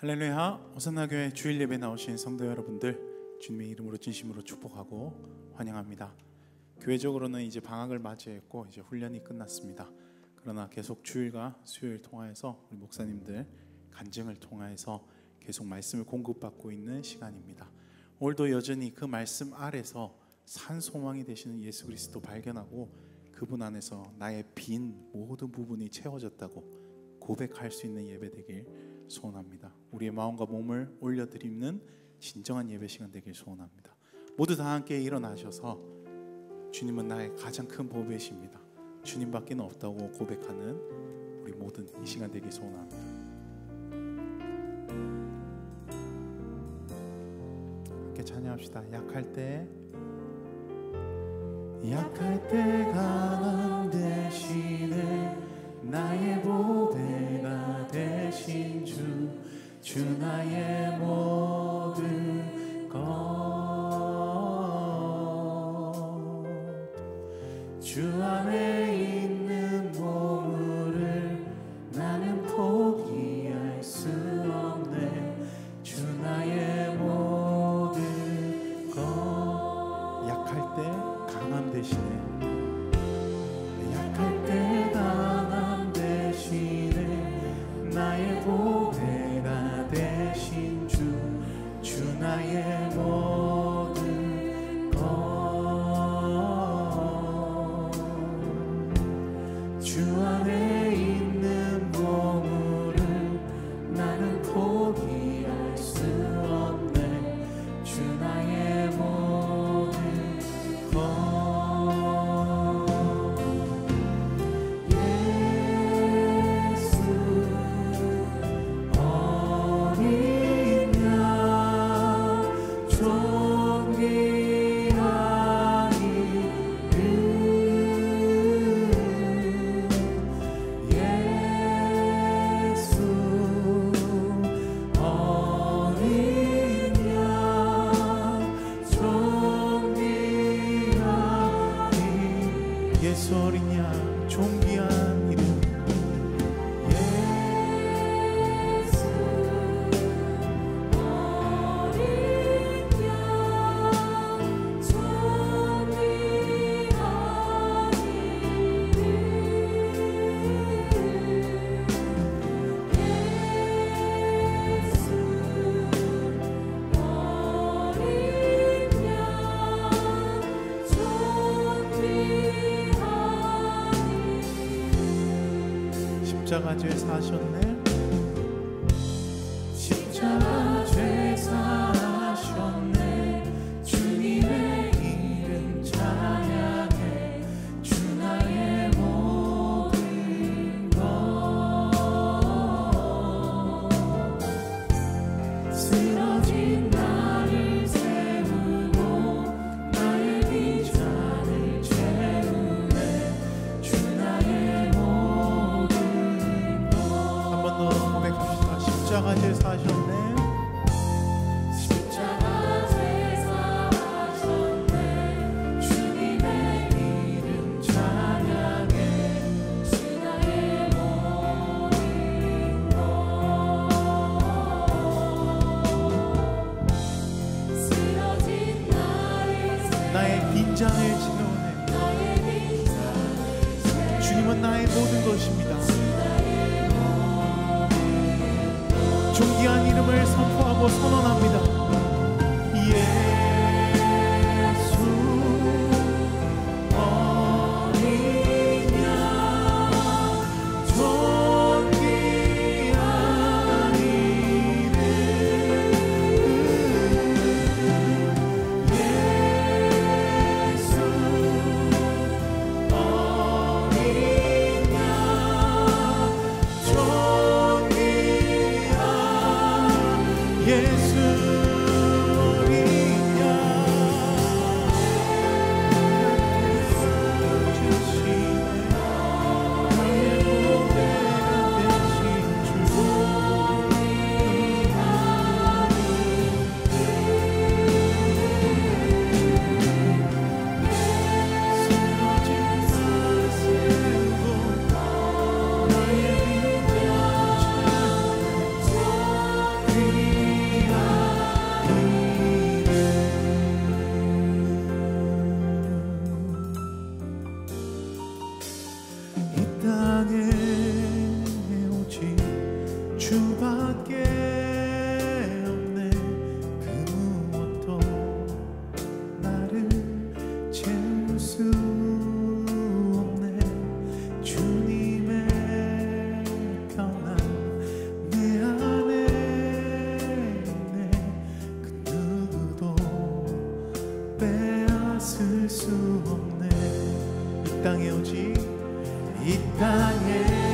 할렐루야. 호산나교회 주일 예배 나오신 성도 여러분들, 주님의 이름으로 진심으로 축복하고 환영합니다. 교회적으로는 이제 방학을 맞이했고 이제 훈련이 끝났습니다. 그러나 계속 주일과 수요일 통하여서 우리 목사님들 간증을 통하여서 계속 말씀을 공급받고 있는 시간입니다. 오늘도 여전히 그 말씀 아래서 산 소망이 되시는 예수 그리스도 발견하고 그분 안에서 나의 빈 모든 부분이 채워졌다고 고백할 수 있는 예배 되길 소원합니다. 우리의 마음과 몸을 올려드리는 진정한 예배 시간 되길 소원합니다. 모두 다 함께 일어나셔서 주님은 나의 가장 큰 보배이십니다, 주님밖에 없다고 고백하는 우리 모든 이 시간 되길 소원합니다. 함께 찬양합시다. 약할 때 강함 되시네 나의 보배가 되신 주 나의 모든 것, 주 안에 있는 보물을 나는 포기할 수 없네. 주 나의 모든 것. 약할 때 강함 되시네. 약할 때 강함 되시네 나의 보배가 되신 주 나의 모든 것, 주 안에 있는 보물을 나는 포기할 수 없네. 주 나의 모든 것. 예수 어린 양 존귀한 이름, 예수 어린 양 존귀한 이름, 예수 십자가 죄 사셨네. 십자가 죄 사셨네. 주님의 이름 찬양해. 주 나의 모든 것. 쓰러진 나를 세우고 나의 빈잔을 채우네. 주 나의 십자가 죄 사셨네. 십자가 죄 사셨네. 주님의 이름 찬양해. 주 나의 모든 것. 쓰러진 나의 빈잔을 채우네. 주님은 나의 모든 것입니다. 존귀한 이름을 선포하고 선언합니다. 예수 어린 양 존귀한 이름, 예수 어린 양 예수 어린 양 주밖에 없네. 그 무엇도 나를 채울 수 없네. 주님의 평안 내 안에 있네. 그 누구도 빼앗을 수 없네. 이 땅에 오직 이 땅에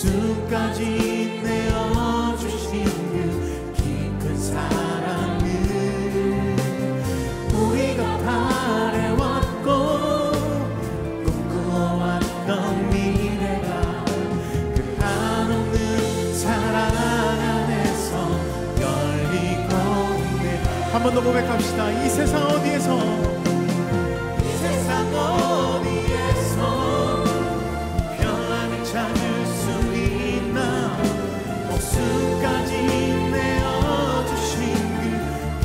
목숨까지 내어주신 그 깊은 사랑을 우리가 바래왔고 꿈꾸어왔던 미래가 그 한없는 사랑 안에서 열리고 있네. 한 번 더 고백합시다. 이 세상 어디에서, 이 세상 어디에서 평안을 찾을 목숨까지 내어주신 그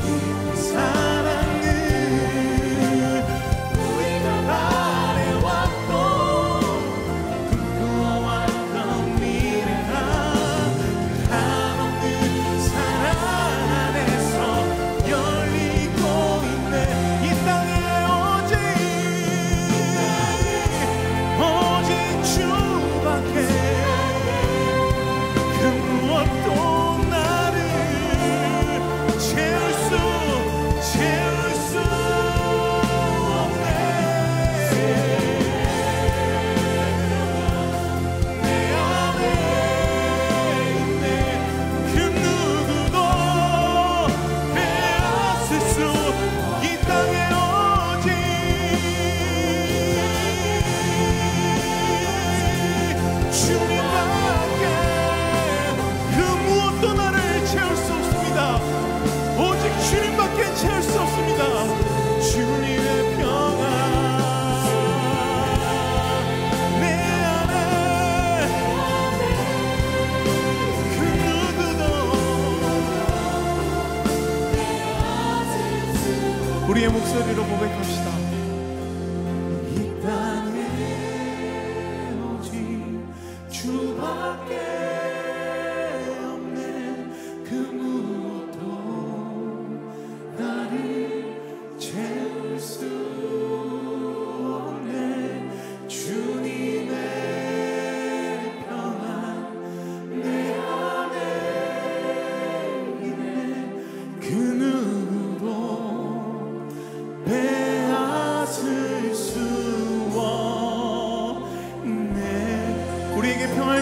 깊은 사랑을 우리가 바래왔고 꿈꾸어왔던 미래가 그 한없는 사랑 안에서 열리고 있네. 이 땅에 오직 주밖에 무엇도 나를 채울 수 없네. 내 안에 있네. 그 누구도 빼앗을 수. 이 땅에 오직 주님밖에 또 나를 채울 수 없습니다. 오직 주님밖에 채울 수 없습니다. 주님의 평안 내 안에 그 누구도. 우리의 목소리로 고백합시다. 이 땅에 오직 주밖에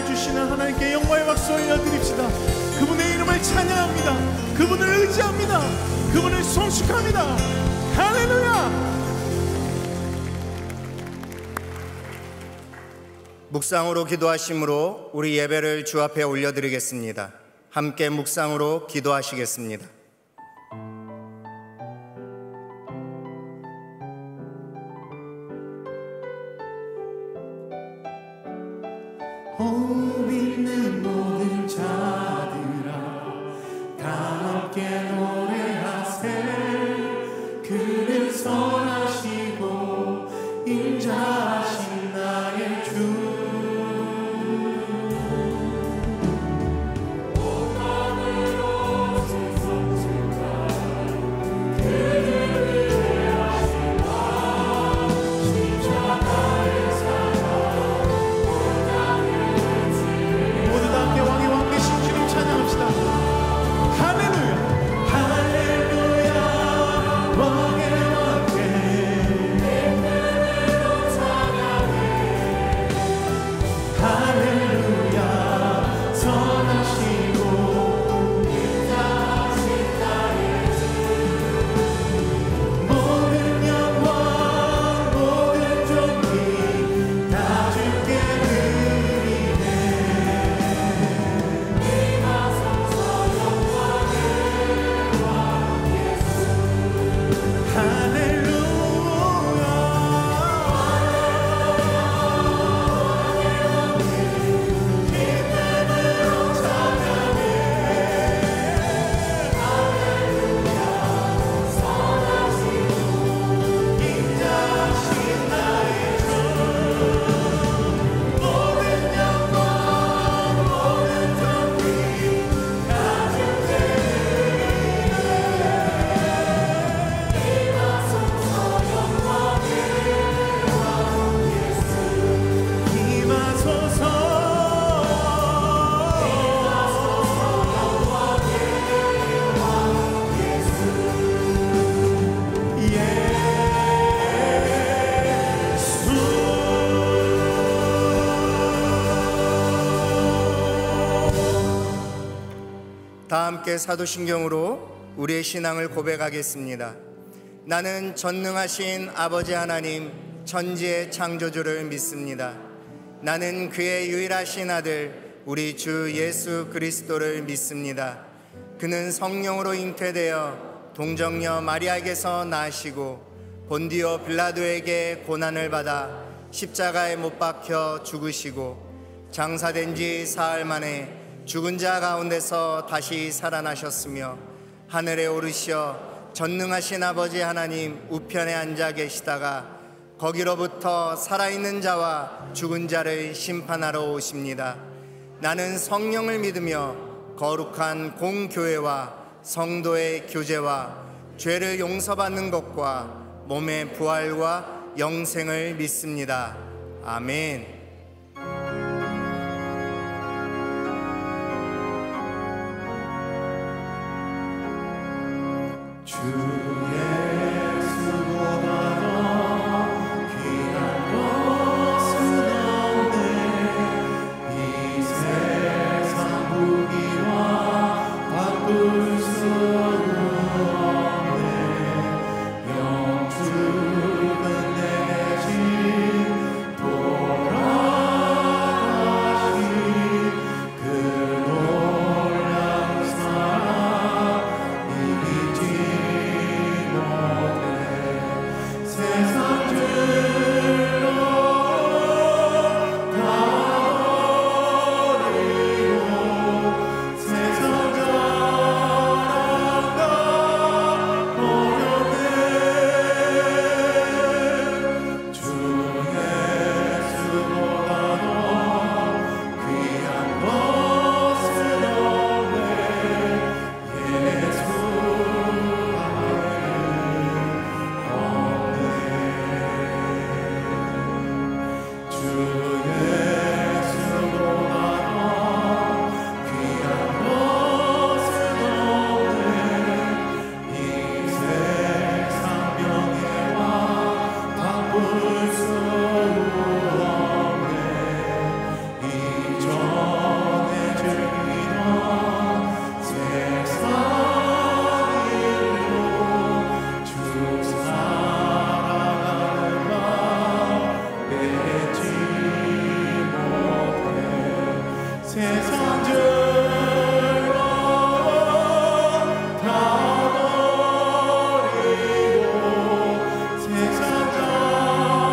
주시는 하나님께 영광의 박수 올려드립시다. 그분의 이름을 찬양합니다. 그분을 의지합니다. 그분을 송축합니다. 할렐루야. 묵상으로 기도하심으로 우리 예배를 주 앞에 올려드리겠습니다. 함께 묵상으로 기도하시겠습니다. 호흡 있는 모든 자들아 다 함께 노래하세. 그는 선하시고 인자하신 나의 주. 다 함께 사도신경으로 우리의 신앙을 고백하겠습니다. 나는 전능하신 아버지 하나님 천지의 창조주를 믿습니다. 나는 그의 유일하신 아들 우리 주 예수 그리스도를 믿습니다. 그는 성령으로 잉태되어 동정녀 마리아에게서 나시고 본디오 빌라도에게 고난을 받아 십자가에 못 박혀 죽으시고 장사된 지 사흘 만에 죽은 자 가운데서 다시 살아나셨으며 하늘에 오르시어 전능하신 아버지 하나님 우편에 앉아 계시다가 거기로부터 살아있는 자와 죽은 자를 심판하러 오십니다. 나는 성령을 믿으며 거룩한 공교회와 성도의 교제와 죄를 용서받는 것과 몸의 부활과 영생을 믿습니다. 아멘. 주 예수보다 더 귀한 것은 없네. 이 세상 무기와 바꿀 수 없네. 영축은 내지 돌아가신 그 놀라운 사랑 이기지 세상 죄로 다 버리고 세상 자랑과 버렸네. 주 예수보다 더 귀한 것은 없네. 예수 주 예수보다 더 귀한 것은 없네. 이 세상 명예와 바꿀 수 없네. 이전에 즐기던 세상 일로 주 살아가는 맘 맺지 못해. 세상 죄로 다 버리고 세상 자랑과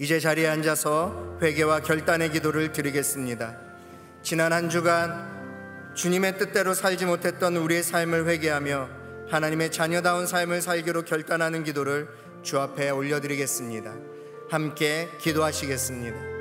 이제 자리에 앉아서 회개와 결단의 기도를 드리겠습니다. 지난 한 주간 주님의 뜻대로 살지 못했던 우리의 삶을 회개하며 하나님의 자녀다운 삶을 살기로 결단하는 기도를 주 앞에 올려드리겠습니다. 함께 기도하시겠습니다.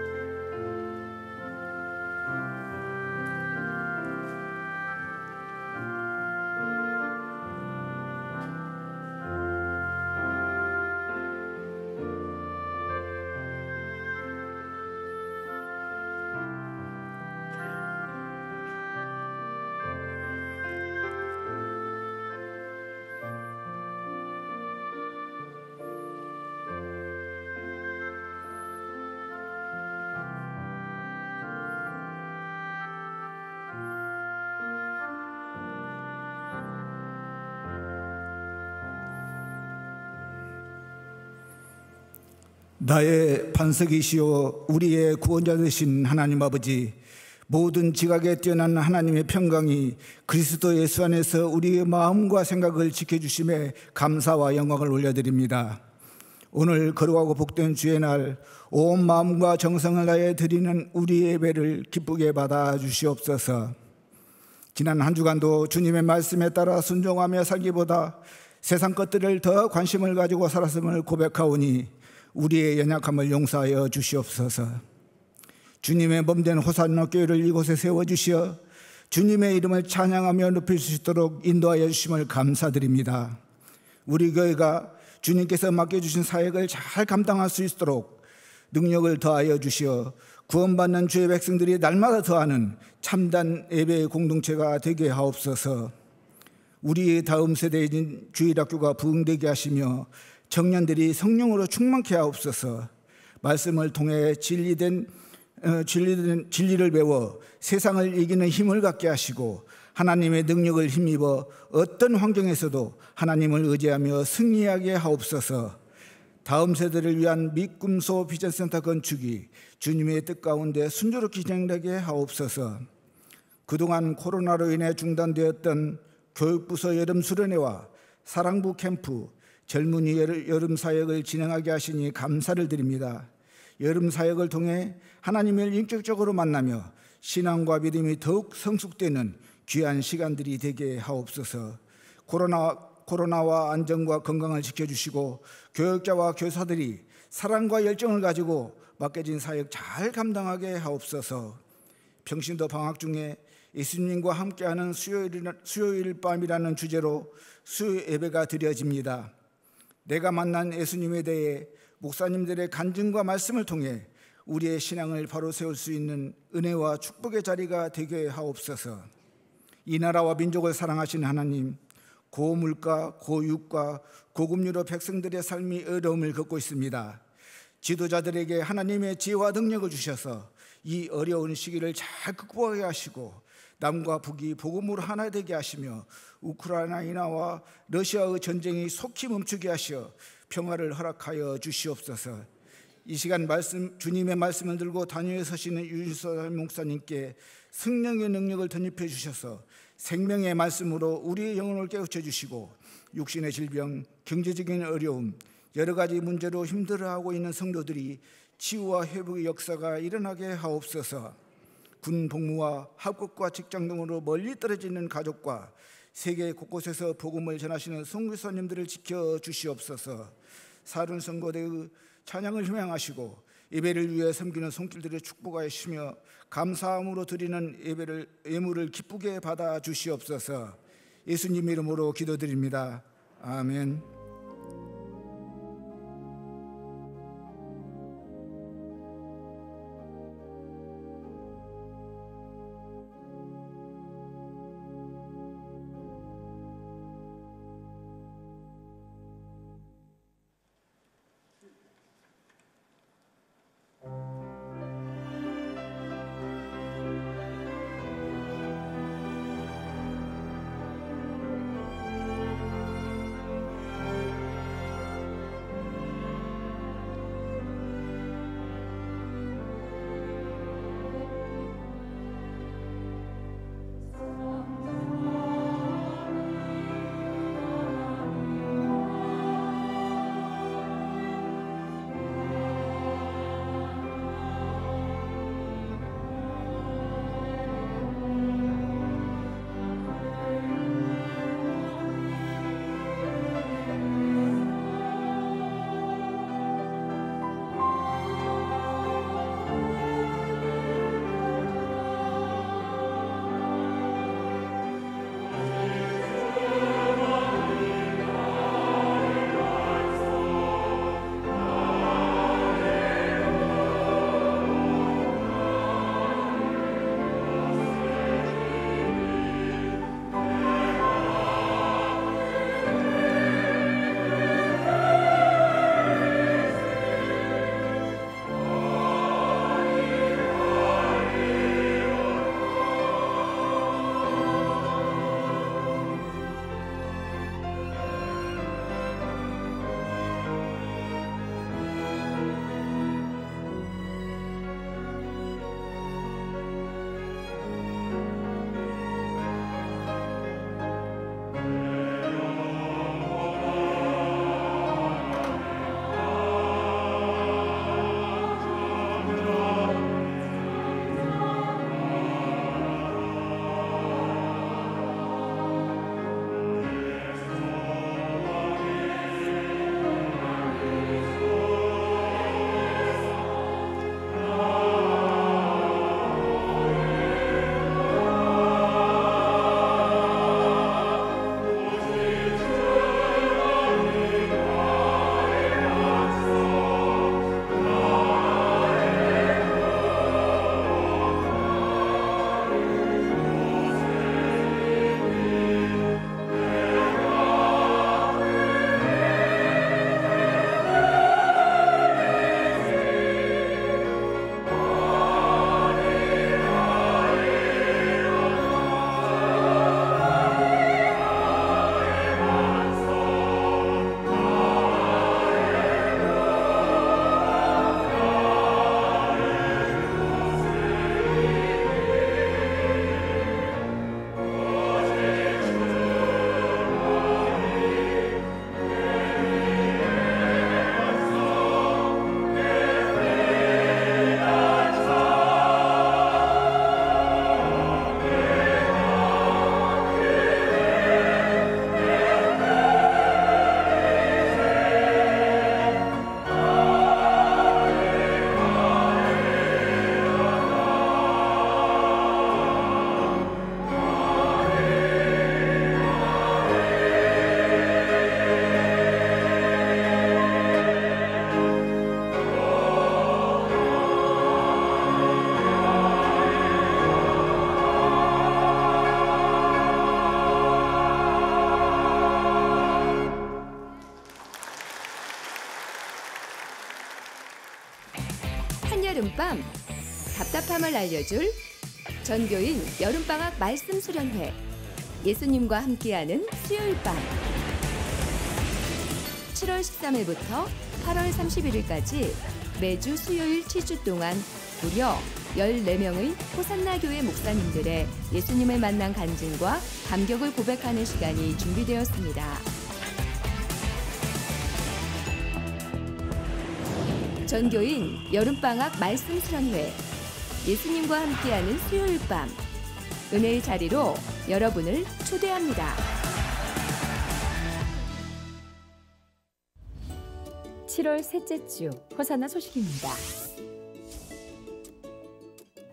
나의 반석이시오 우리의 구원자 되신 하나님 아버지, 모든 지각에 뛰어난 하나님의 평강이 그리스도 예수 안에서 우리의 마음과 생각을 지켜주심에 감사와 영광을 올려드립니다. 오늘 거룩하고 복된 주의 날 온 마음과 정성을 다해 드리는 우리의 예배를 기쁘게 받아주시옵소서. 지난 한 주간도 주님의 말씀에 따라 순종하며 살기보다 세상 것들을 더 관심을 가지고 살았음을 고백하오니 우리의 연약함을 용서하여 주시옵소서. 주님의 몸된 호산나 교회를 이곳에 세워주시어 주님의 이름을 찬양하며 높일 수 있도록 인도하여 주심을 감사드립니다. 우리 교회가 주님께서 맡겨주신 사역을 잘 감당할 수 있도록 능력을 더하여 주시어 구원받는 주의 백성들이 날마다 더하는 참단 예배의 공동체가 되게 하옵소서. 우리의 다음 세대인 주일학교가 부흥되게 하시며 청년들이 성령으로 충만케 하옵소서. 말씀을 통해 진리를 배워 세상을 이기는 힘을 갖게 하시고 하나님의 능력을 힘입어 어떤 환경에서도 하나님을 의지하며 승리하게 하옵소서. 다음 세대를 위한 믿음소 비전센터 건축이 주님의 뜻 가운데 순조롭게 진행되게 하옵소서. 그동안 코로나로 인해 중단되었던 교육부서 여름 수련회와 사랑부 캠프, 젊은이 여름 사역을 진행하게 하시니 감사를 드립니다. 여름 사역을 통해 하나님을 인격적으로 만나며 신앙과 믿음이 더욱 성숙되는 귀한 시간들이 되게 하옵소서. 코로나와 안전과 건강을 지켜주시고 교역자와 교사들이 사랑과 열정을 가지고 맡겨진 사역 잘 감당하게 하옵소서. 평신도 방학 중에 예수님과 함께하는 수요일 밤이라는 주제로 수요 예배가 드려집니다. 내가 만난 예수님에 대해 목사님들의 간증과 말씀을 통해 우리의 신앙을 바로 세울 수 있는 은혜와 축복의 자리가 되게 하옵소서. 이 나라와 민족을 사랑하신 하나님, 고물가, 고유가, 고금리로 백성들의 삶이 어려움을 겪고 있습니다. 지도자들에게 하나님의 지혜와 능력을 주셔서 이 어려운 시기를 잘 극복하게 하시고 남과 북이 복음으로 하나 되게 하시며 우크라이나와 러시아의 전쟁이 속히 멈추게 하시어 평화를 허락하여 주시옵소서. 이 시간 주님의 말씀을 들고 단위에 서시는 유일서 목사님께 성령의 능력을 덧입혀 주셔서 생명의 말씀으로 우리의 영혼을 깨우쳐 주시고 육신의 질병, 경제적인 어려움, 여러 가지 문제로 힘들어하고 있는 성도들이 치유와 회복의 역사가 일어나게 하옵소서. 군 복무와 학업과 직장 등으로 멀리 떨어지는 가족과 세계 곳곳에서 복음을 전하시는 선교사님들을 지켜주시옵소서. 사륜 선거대의 찬양을 희망하시고 예배를 위해 섬기는 손길들을 축복하시며 감사함으로 드리는 예물을 기쁘게 받아 주시옵소서. 예수님 이름으로 기도드립니다. 아멘. 한여름밤 답답함을 알려줄 전교인 여름방학 말씀 수련회, 예수님과 함께하는 수요일밤. 7월 13일부터 8월 31일까지 매주 수요일 7주 동안 무려 14명의 호산나 교회 목사님들의 예수님을 만난 간증과 감격을 고백하는 시간이 준비되었습니다. 전교인 여름방학 말씀 수련회, 예수님과 함께하는 수요일 밤. 은혜의 자리로 여러분을 초대합니다. 7월 셋째 주 호산나 소식입니다.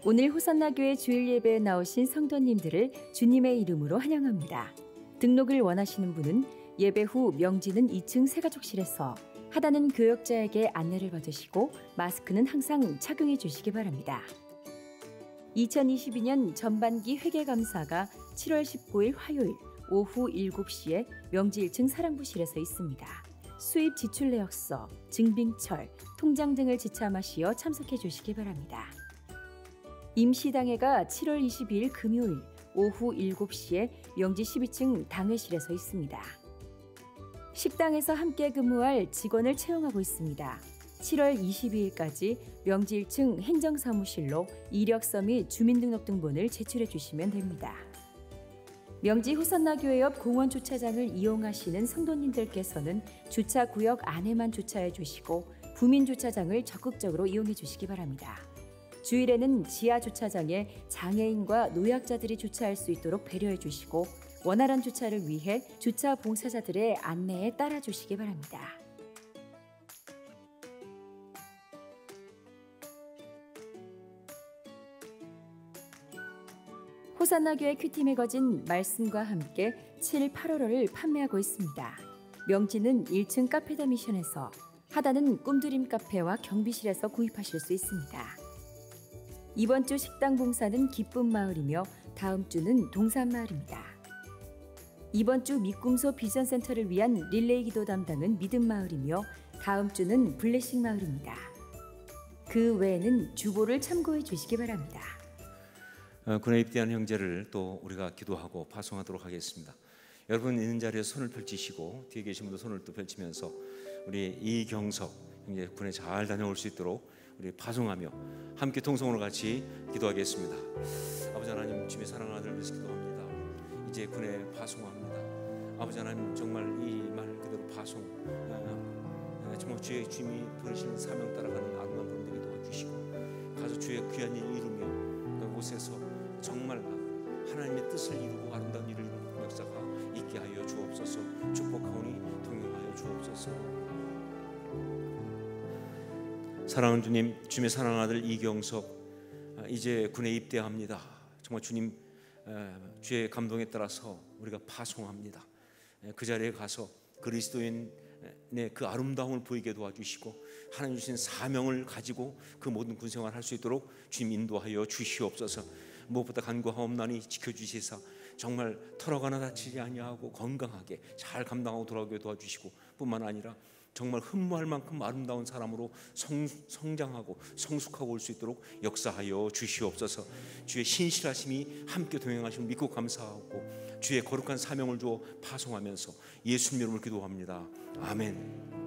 오늘 호산나 교회 주일 예배에 나오신 성도님들을 주님의 이름으로 환영합니다. 등록을 원하시는 분은 예배 후 명지는 2층 새가족실에서, 하단은 교역자에게 안내를 받으시고 마스크는 항상 착용해 주시기 바랍니다. 2022년 전반기 회계감사가 7월 19일 화요일 오후 7시에 명지 1층 사랑부실에서 있습니다. 수입 지출 내역서, 증빙철, 통장 등을 지참하시어 참석해 주시기 바랍니다. 임시당회가 7월 22일 금요일 오후 7시에 명지 12층 당회실에서 있습니다. 식당에서 함께 근무할 직원을 채용하고 있습니다. 7월 22일까지 명지 1층 행정사무실로 이력서 및 주민등록등본을 제출해 주시면 됩니다. 명지 호산나 교회 옆 공원 주차장을 이용하시는 성도님들께서는 주차구역 안에만 주차해 주시고 부민 주차장을 적극적으로 이용해 주시기 바랍니다. 주일에는 지하 주차장에 장애인과 노약자들이 주차할 수 있도록 배려해 주시고 원활한 주차를 위해 주차 봉사자들의 안내에 따라 주시기 바랍니다. 호산나 교회 큐티 매거진 말씀과 함께 7, 8월호를 판매하고 있습니다. 명지는 1층 카페더 미션에서, 하단은 꿈드림 카페와 경비실에서 구입하실 수 있습니다. 이번 주 식당 봉사는 기쁨 마을이며 다음 주는 동산 마을입니다. 이번 주 미꿈소 비전센터를 위한 릴레이 기도 담당은 믿음 마을이며 다음 주는 블레싱 마을입니다. 그 외에는 주보를 참고해 주시기 바랍니다. 군에 입대한 형제를 또 우리가 기도하고 파송하도록 하겠습니다. 여러분 있는 자리에 손을 펼치시고 뒤에 계신 분도 손을 또 펼치면서 우리 이경석 형제 군에 잘 다녀올 수 있도록 우리 파송하며 함께 통성으로 같이 기도하겠습니다. 아버지 하나님, 주님의 사랑하는 아들 위해서 기도합니다. 이제 군에 파송합니다. 아버지 하나님, 정말 이 말 그대로 파송, 정말 주의 주님이 부르시는 사명 따라가는 아름다운 그런 되게 도와주시고 가서 주의 귀한 일 이루며 그곳에서 정말 하나님의 뜻을 이루고 아름다운 일을 이루는 역사가 있게 하여 주옵소서. 축복하오니 동행하여 주옵소서. 사랑하는 주님, 주님의 사랑하는 아들 이경석 이제 군에 입대합니다. 정말 주님 주의 감동에 따라서 우리가 파송합니다. 그 자리에 가서 그리스도인의 그 아름다움을 보이게 도와주시고 하나님 주신 사명을 가지고 그 모든 군생활을 할 수 있도록 주님 인도하여 주시옵소서. 무엇보다 간구하옵나니 지켜주시사 정말 털어가나 다치지 아니하고 건강하게 잘 감당하고 돌아오게 도와주시고, 뿐만 아니라 정말 흠모할 만큼 아름다운 사람으로 성장하고 성숙하고 올 수 있도록 역사하여 주시옵소서. 주의 신실하심이 함께 동행하심을 믿고 감사하고 주의 거룩한 사명을 주어 파송하면서 예수님 이름으로 기도합니다. 아멘.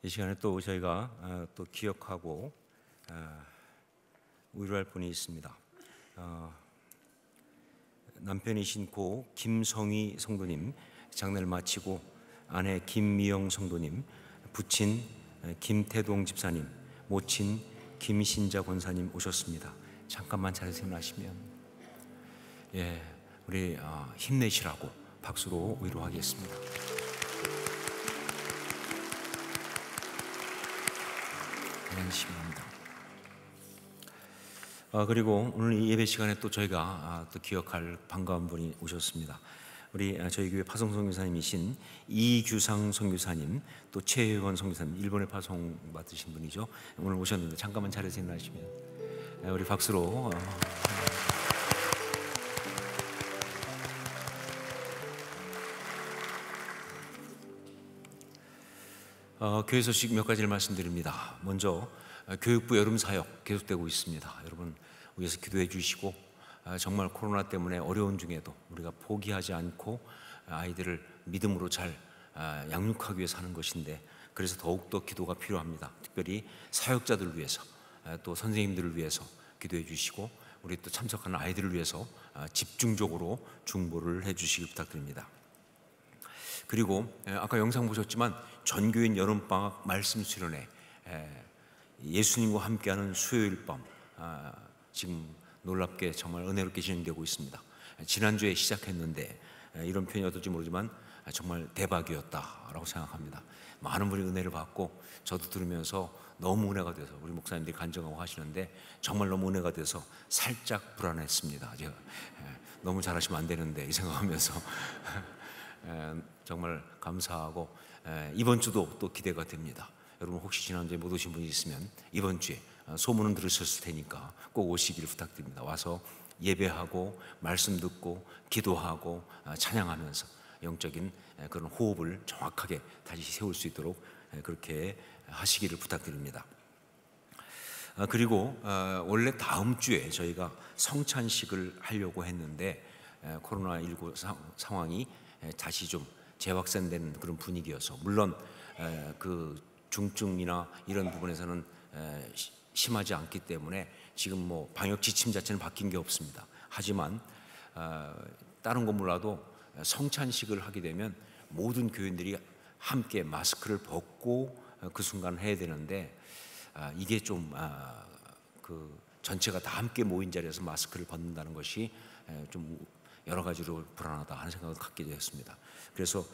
이 시간에 또 저희가 또 기억하고 위로할 분이 있습니다. 남편이신 고 김성희 성도님 장례를 마치고 아내 김미영 성도님, 부친 김태동 집사님, 모친 김신자 권사님 오셨습니다. 잠깐만 자리에서 일어나시면 우리 힘내시라고 박수로 위로하겠습니다. 안심합니다. 그리고 오늘 이 예배 시간에 또 저희가 또 기억할 반가운 분이 오셨습니다. 우리 저희 교회 파송 선교사님이신 이규상 선교사님, 또 최혜원 선교사님, 일본에 파송 받으신 분이죠. 오늘 오셨는데 잠깐만 자리에서 일어나시면 우리 박수로 교회 소식 몇 가지를 말씀드립니다. 먼저 교육부 여름 사역 계속되고 있습니다. 여러분 위해서 기도해 주시고, 정말 코로나 때문에 어려운 중에도 우리가 포기하지 않고 아이들을 믿음으로 잘 양육하기 위해 사는 것인데, 그래서 더욱더 기도가 필요합니다. 특별히 사역자들을 위해서, 또 선생님들을 위해서 기도해 주시고, 우리 또 참석하는 아이들을 위해서 집중적으로 중보를 해 주시기 부탁드립니다. 그리고 아까 영상 보셨지만 전교인 여름방학 말씀 수련회, 예수님과 함께하는 수요일 밤, 지금 놀랍게 정말 은혜롭게 진행되고 있습니다. 지난주에 시작했는데 이런 표현이 어떨지 모르지만 정말 대박이었다라고 생각합니다. 많은 분이 은혜를 받고, 저도 들으면서 너무 은혜가 돼서, 우리 목사님들이 간증하고 하시는데 정말 너무 은혜가 돼서 살짝 불안했습니다. 제가 너무 잘하시면 안 되는데 이 생각하면서 정말 감사하고, 이번 주도 또 기대가 됩니다. 여러분 혹시 지난주에 못 오신 분이 있으면 이번 주에 소문은 들으셨을 테니까 꼭 오시기를 부탁드립니다. 와서 예배하고 말씀 듣고 기도하고 찬양하면서 영적인 그런 호흡을 정확하게 다시 세울 수 있도록 그렇게 하시기를 부탁드립니다. 그리고 원래 다음 주에 저희가 성찬식을 하려고 했는데 코로나19 상황이 다시 좀 재확산되는 그런 분위기여서, 물론 그 중증이나 이런 부분에서는 심하지 않기 때문에 지금 뭐 방역 지침 자체는 바뀐 게 없습니다. 하지만 다른 건 몰라도 성찬식을 하게 되면 모든 교인들이 함께 마스크를 벗고 그 순간 해야 되는데, 이게 좀 그 전체가 다 함께 모인 자리에서 마스크를 벗는다는 것이 좀 여러 가지로 불안하다 하는 생각을 갖게 되었습니다. 그래서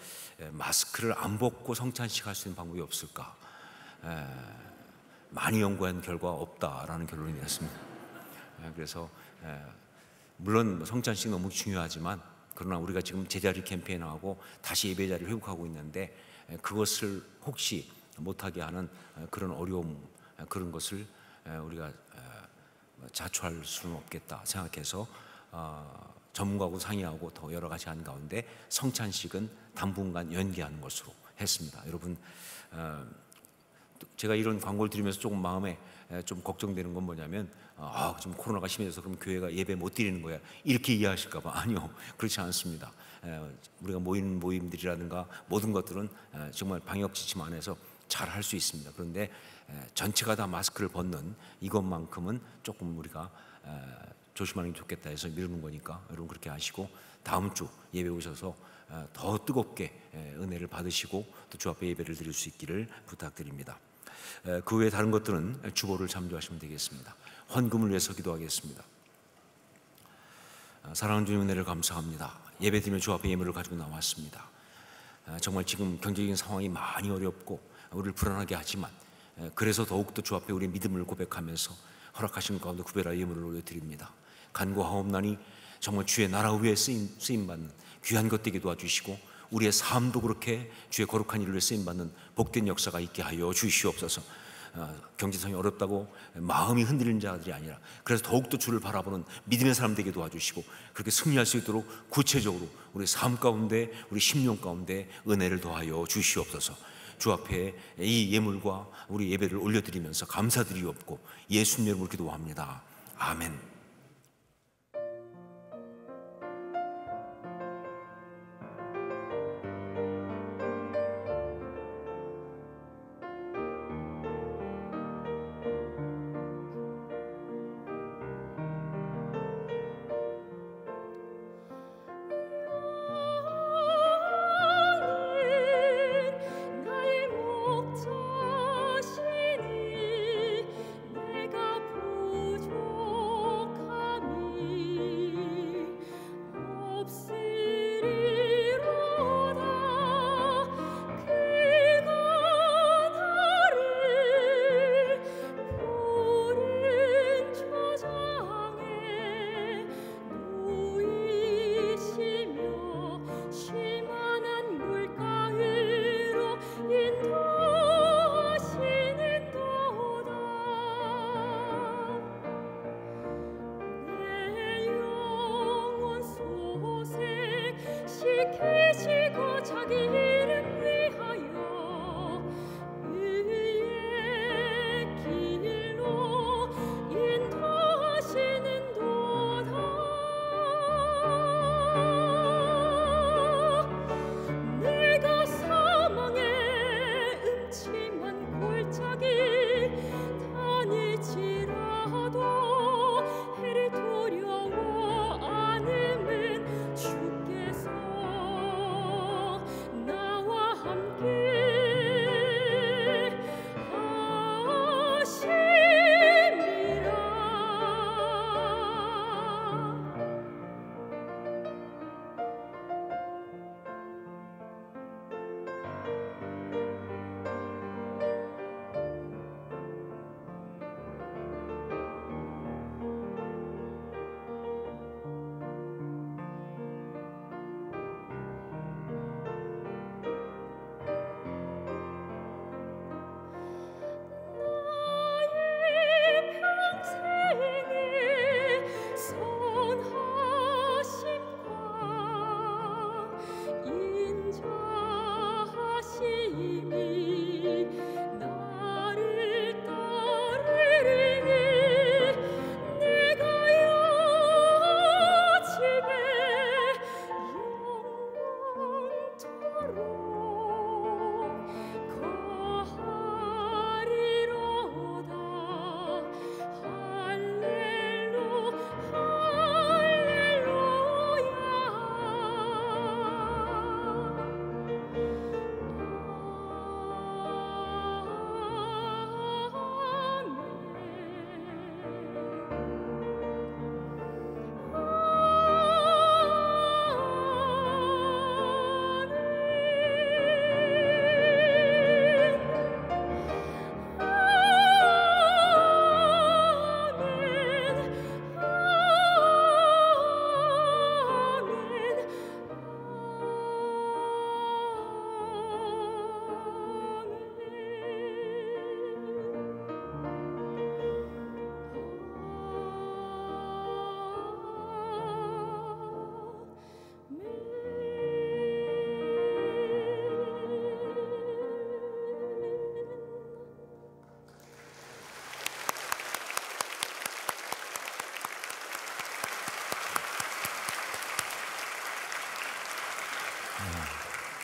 마스크를 안 벗고 성찬식 할 수 있는 방법이 없을까? 많이 연구한 결과 없다라는 결론이 났습니다. 그래서 물론 성찬식 너무 중요하지만, 그러나 우리가 지금 제자리 캠페인하고 다시 예배 자리를 회복하고 있는데, 그것을 혹시 못하게 하는 그런 어려움, 그런 것을 우리가 자초할 수는 없겠다 생각해서 전문가하고 상의하고 더 여러 가지 한 가운데 성찬식은 당분간 연기하는 것으로 했습니다. 여러분, 제가 이런 광고를 드리면서 조금 마음에 좀 걱정되는 건 뭐냐면, 지금 코로나가 심해져서 그럼 교회가 예배 못 드리는 거야, 이렇게 이해하실까 봐. 아니요, 그렇지 않습니다. 우리가 모이는 모임들이라든가 모든 것들은 정말 방역 지침 안에서 잘 할 수 있습니다. 그런데 전체가 다 마스크를 벗는 이것만큼은 조금 우리가 조심하는 게 좋겠다 해서 미루는 거니까, 여러분 그렇게 아시고 다음 주 예배 오셔서 더 뜨겁게 은혜를 받으시고 또 주 앞에 예배를 드릴 수 있기를 부탁드립니다. 그 외에 다른 것들은 주보를 참조하시면 되겠습니다. 헌금을 위해서 기도하겠습니다. 사랑하는 주님, 은혜를 감사합니다. 예배 드리며 주 앞에 예물을 가지고 나왔습니다. 정말 지금 경제적인 상황이 많이 어렵고 우리를 불안하게 하지만, 그래서 더욱더 주 앞에 우리의 믿음을 고백하면서 허락하신 가운데 구별하여 예물을 올려드립니다. 간구하옵나니 정말 주의 나라 위에 쓰임받는 귀한 것 되게 도와주시고, 우리의 삶도 그렇게 주의 거룩한 일을 위해 쓰임받는 복된 역사가 있게 하여 주시옵소서. 경제상이 어렵다고 마음이 흔들리는 자들이 아니라, 그래서 더욱더 주를 바라보는 믿음의 사람 되게 도와주시고, 그렇게 승리할 수 있도록 구체적으로 우리 삶 가운데, 우리 심령 가운데 은혜를 더하여 주시옵소서. 주 앞에 이 예물과 우리 예배를 올려드리면서 감사드리옵고 예수님 이름으로 기도합니다. 아멘. 내가 부족하여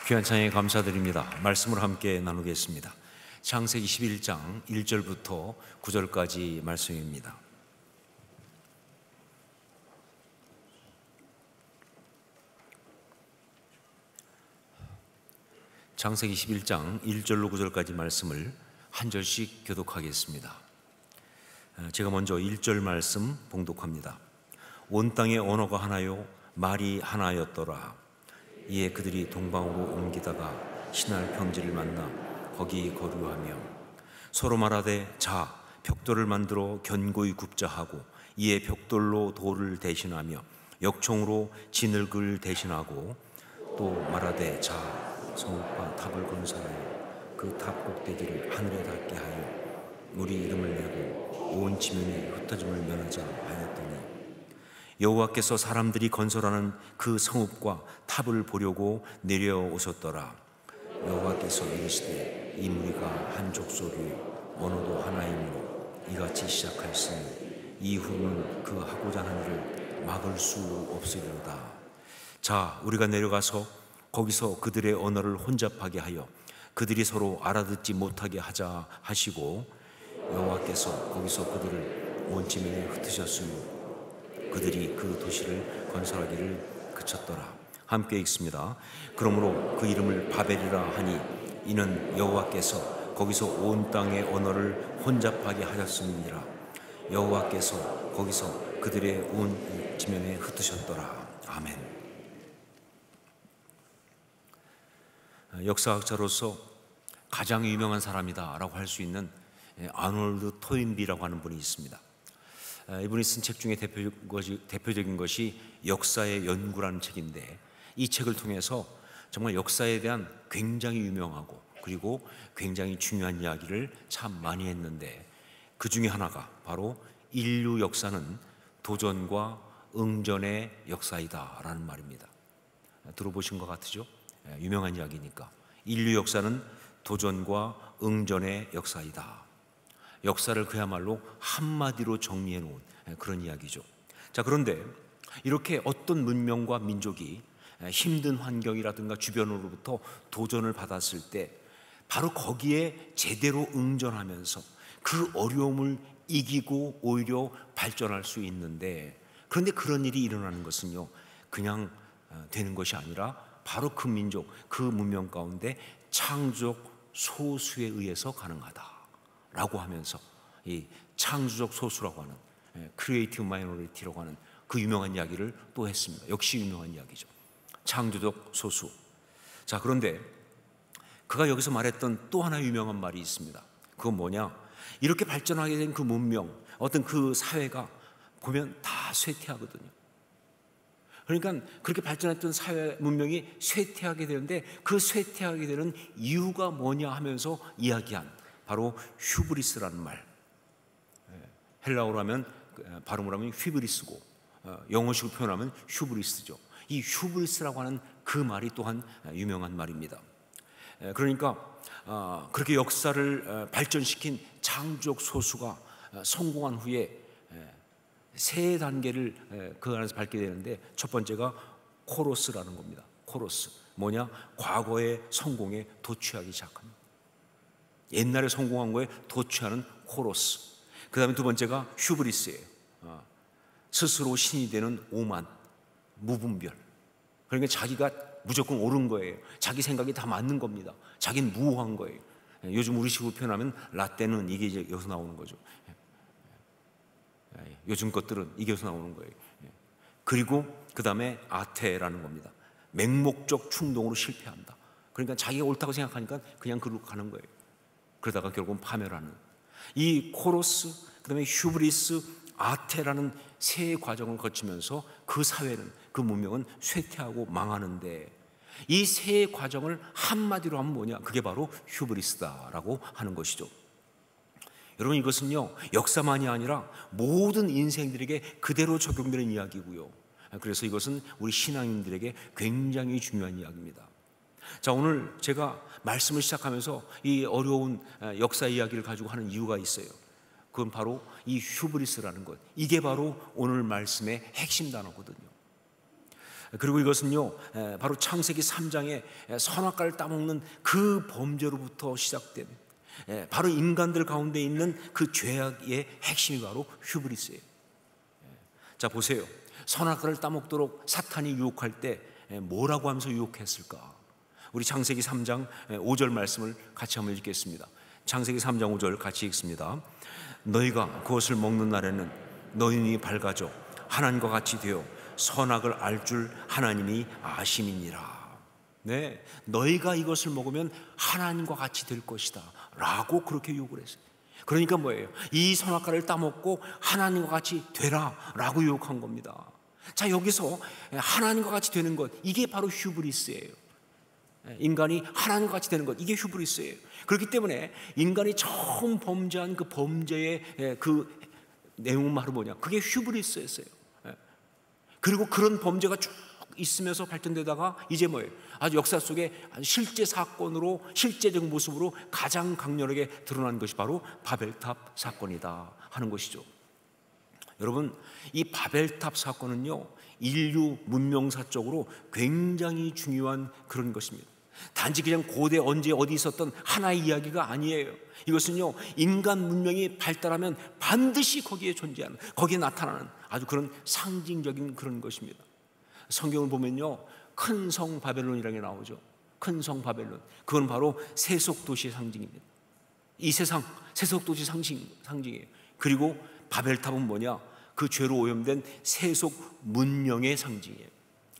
귀한 찬양에 감사드립니다. 말씀을 함께 나누겠습니다. 창세기 11장 1절부터 9절까지 말씀입니다. 창세기 11장 1절로 9절까지 말씀을 한 절씩 교독하겠습니다. 제가 먼저 1절 말씀 봉독합니다. 온 땅의 언어가 하나요 말이 하나였더라. 이에 그들이 동방으로 옮기다가 신할 평지를 만나 거기 거류하며 서로 말하되 자 벽돌을 만들어 견고히 굽자 하고 이에 벽돌로 돌을 대신하며 역총으로 진흙을 대신하고 또 말하되 자 성읍과 탑을 건설하여 그 탑 꼭대기를 하늘에 닿게 하여 우리 이름을 내고 온 지면에 흩어짐을 면하자 하였더니 여호와께서 사람들이 건설하는 그 성읍과 탑을 보려고 내려오셨더라. 여호와께서 이르시되 이 무리가 한 족속이요 언어도 하나이므로 이같이 시작하였으니 이후는 그 하고자 하는 일을 막을 수 없으리로다. 자 우리가 내려가서 거기서 그들의 언어를 혼잡하게 하여 그들이 서로 알아듣지 못하게 하자 하시고 여호와께서 거기서 그들을 온 지면에 흩으셨으며 그들이 그 도시를 건설하기를 그쳤더라. 함께 읽습니다. 그러므로 그 이름을 바벨이라 하니 이는 여호와께서 거기서 온 땅의 언어를 혼잡하게 하셨음이니라. 여호와께서 거기서 그들의 온 지면에 흩으셨더라. 아멘. 역사학자로서 가장 유명한 사람이다라고 할 수 있는 아놀드 토인비라고 하는 분이 있습니다. 이분이 쓴 책 중에 대표적인 것이 역사의 연구라는 책인데 이 책을 통해서 정말 역사에 대한 굉장히 유명하고 그리고 굉장히 중요한 이야기를 참 많이 했는데 그 중에 하나가 바로 인류 역사는 도전과 응전의 역사이다라는 말입니다. 들어보신 것 같으죠? 유명한 이야기니까. 인류 역사는 도전과 응전의 역사이다. 역사를 그야말로 한마디로 정리해 놓은 그런 이야기죠. 자, 그런데 이렇게 어떤 문명과 민족이 힘든 환경이라든가 주변으로부터 도전을 받았을 때 바로 거기에 제대로 응전하면서 그 어려움을 이기고 오히려 발전할 수 있는데, 그런데 그런 일이 일어나는 것은요 그냥 되는 것이 아니라 바로 그 민족, 그 문명 가운데 창조적 소수에 의해서 가능하다라고 하면서 이 창조적 소수라고 하는 크리에이티브 마이너리티라고 하는 그 유명한 이야기를 또 했습니다. 역시 유명한 이야기죠. 창조적 소수. 자, 그런데 그가 여기서 말했던 또 하나 유명한 말이 있습니다. 그건 뭐냐? 이렇게 발전하게 된 그 문명, 어떤 그 사회가 보면 다 쇠퇴하거든요. 그러니까 그렇게 발전했던 사회 문명이 쇠퇴하게 되는데 그 쇠퇴하게 되는 이유가 뭐냐 하면서 이야기한 바로 휴브리스라는 말. 헬라어로 하면 발음을 하면 휘브리스고 영어식으로 표현하면 휴브리스죠. 이 휴브리스라고 하는 그 말이 또한 유명한 말입니다. 그러니까 그렇게 역사를 발전시킨 창조적 소수가 성공한 후에 세 단계를 그 안에서 밟게 되는데 첫 번째가 코러스라는 겁니다. 코러스 뭐냐? 과거의 성공에 도취하기 시작합니다. 옛날에 성공한 거에 도취하는 코러스. 그 다음에 두 번째가 휴브리스예요. 스스로 신이 되는 오만, 무분별. 그러니까 자기가 무조건 옳은 거예요. 자기 생각이 다 맞는 겁니다. 자기는 무호한 거예요. 요즘 우리식으로 표현하면 라떼는 이게 이제 여기서 나오는 거죠. 요즘 것들은 이게 여기서 나오는 거예요. 그리고 그 다음에 아테라는 겁니다. 맹목적 충동으로 실패한다. 그러니까 자기가 옳다고 생각하니까 그냥 그로 가는 거예요. 그러다가 결국은 파멸하는. 이 코러스, 그 다음에 휴브리스, 아테라는 세 과정을 거치면서 그 사회는, 그 문명은 쇠퇴하고 망하는데 이 세 과정을 한마디로 하면 뭐냐? 그게 바로 휴브리스다라고 하는 것이죠. 여러분, 이것은요 역사만이 아니라 모든 인생들에게 그대로 적용되는 이야기고요. 그래서 이것은 우리 신앙인들에게 굉장히 중요한 이야기입니다. 자, 오늘 제가 말씀을 시작하면서 이 어려운 역사 이야기를 가지고 하는 이유가 있어요. 그건 바로 이 휴브리스라는 것. 이게 바로 오늘 말씀의 핵심 단어거든요. 그리고 이것은요, 바로 창세기 3장에 선악과를 따먹는 그 범죄로부터 시작된, 바로 인간들 가운데 있는 그 죄악의 핵심이 바로 휴브리스예요. 자, 보세요. 선악과를 따먹도록 사탄이 유혹할 때 뭐라고 하면서 유혹했을까? 우리 창세기 3장 5절 말씀을 같이 한번 읽겠습니다. 창세기 3장 5절 같이 읽습니다. 너희가 그것을 먹는 날에는 너희 눈이 밝아져 하나님과 같이 되어 선악을 알 줄 하나님이 아심이니라. 네, 너희가 이것을 먹으면 하나님과 같이 될 것이다 라고 그렇게 유혹을 했어요. 그러니까 뭐예요? 이 선악과를 따먹고 하나님과 같이 되라 라고 유혹한 겁니다. 자, 여기서 하나님과 같이 되는 것, 이게 바로 휴브리스예요. 인간이 하나님과 같이 되는 것, 이게 휴브리스예요. 그렇기 때문에 인간이 처음 범죄한 그 범죄의 그 내용은 바로 뭐냐? 그게 휴브리스였어요. 그리고 그런 범죄가 쭉 있으면서 발전되다가 이제 뭐예요? 아주 역사 속에 실제 사건으로, 실제적 모습으로 가장 강렬하게 드러난 것이 바로 바벨탑 사건이다 하는 것이죠. 여러분, 이 바벨탑 사건은요, 인류 문명사적으로 굉장히 중요한 그런 것입니다. 단지 그냥 고대 언제 어디 있었던 하나의 이야기가 아니에요. 이것은요, 인간 문명이 발달하면 반드시 거기에 존재하는, 거기에 나타나는 아주 그런 상징적인 그런 것입니다. 성경을 보면요, 큰 성 바벨론이라는 게 나오죠. 큰 성 바벨론, 그건 바로 세속도시의 상징입니다. 이 세상 세속도시 상징이에요. 그리고 바벨탑은 뭐냐? 그 죄로 오염된 세속 문명의 상징이에요.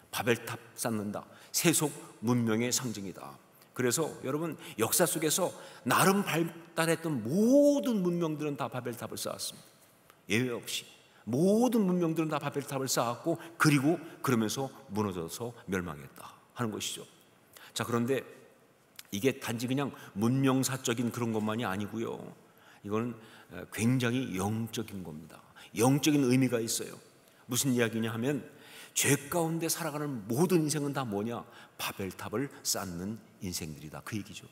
바벨탑 쌓는다, 세속 문명의 상징이다. 그래서 여러분, 역사 속에서 나름 발달했던 모든 문명들은 다 바벨탑을 쌓았습니다. 예외 없이 모든 문명들은 다 바벨탑을 쌓았고, 그리고 그러면서 무너져서 멸망했다 하는 것이죠. 자, 그런데 이게 단지 그냥 문명사적인 그런 것만이 아니고요, 이거는 굉장히 영적인 겁니다. 영적인 의미가 있어요. 무슨 이야기냐 하면, 죄 가운데 살아가는 모든 인생은 다 뭐냐? 바벨탑을 쌓는 인생들이다, 그 얘기죠.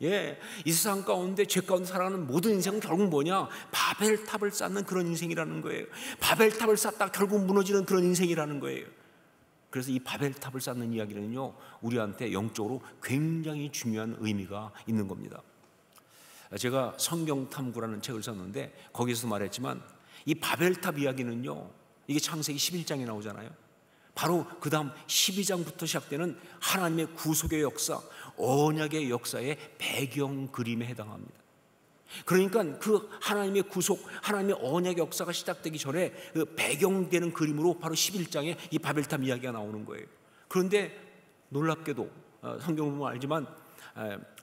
예, 이 세상 가운데 죄 가운데 살아가는 모든 인생은 결국 뭐냐? 바벨탑을 쌓는 그런 인생이라는 거예요. 바벨탑을 쌓다가 결국 무너지는 그런 인생이라는 거예요. 그래서 이 바벨탑을 쌓는 이야기는요, 우리한테 영적으로 굉장히 중요한 의미가 있는 겁니다. 제가 성경탐구라는 책을 썼는데 거기서 말했지만, 이 바벨탑 이야기는요, 이게 창세기 11장에 나오잖아요. 바로 그 다음 12장부터 시작되는 하나님의 구속의 역사, 언약의 역사의 배경 그림에 해당합니다. 그러니까 그 하나님의 구속, 하나님의 언약의 역사가 시작되기 전에 그 배경되는 그림으로 바로 11장에 이 바벨탑 이야기가 나오는 거예요. 그런데 놀랍게도 성경을 보면 알지만,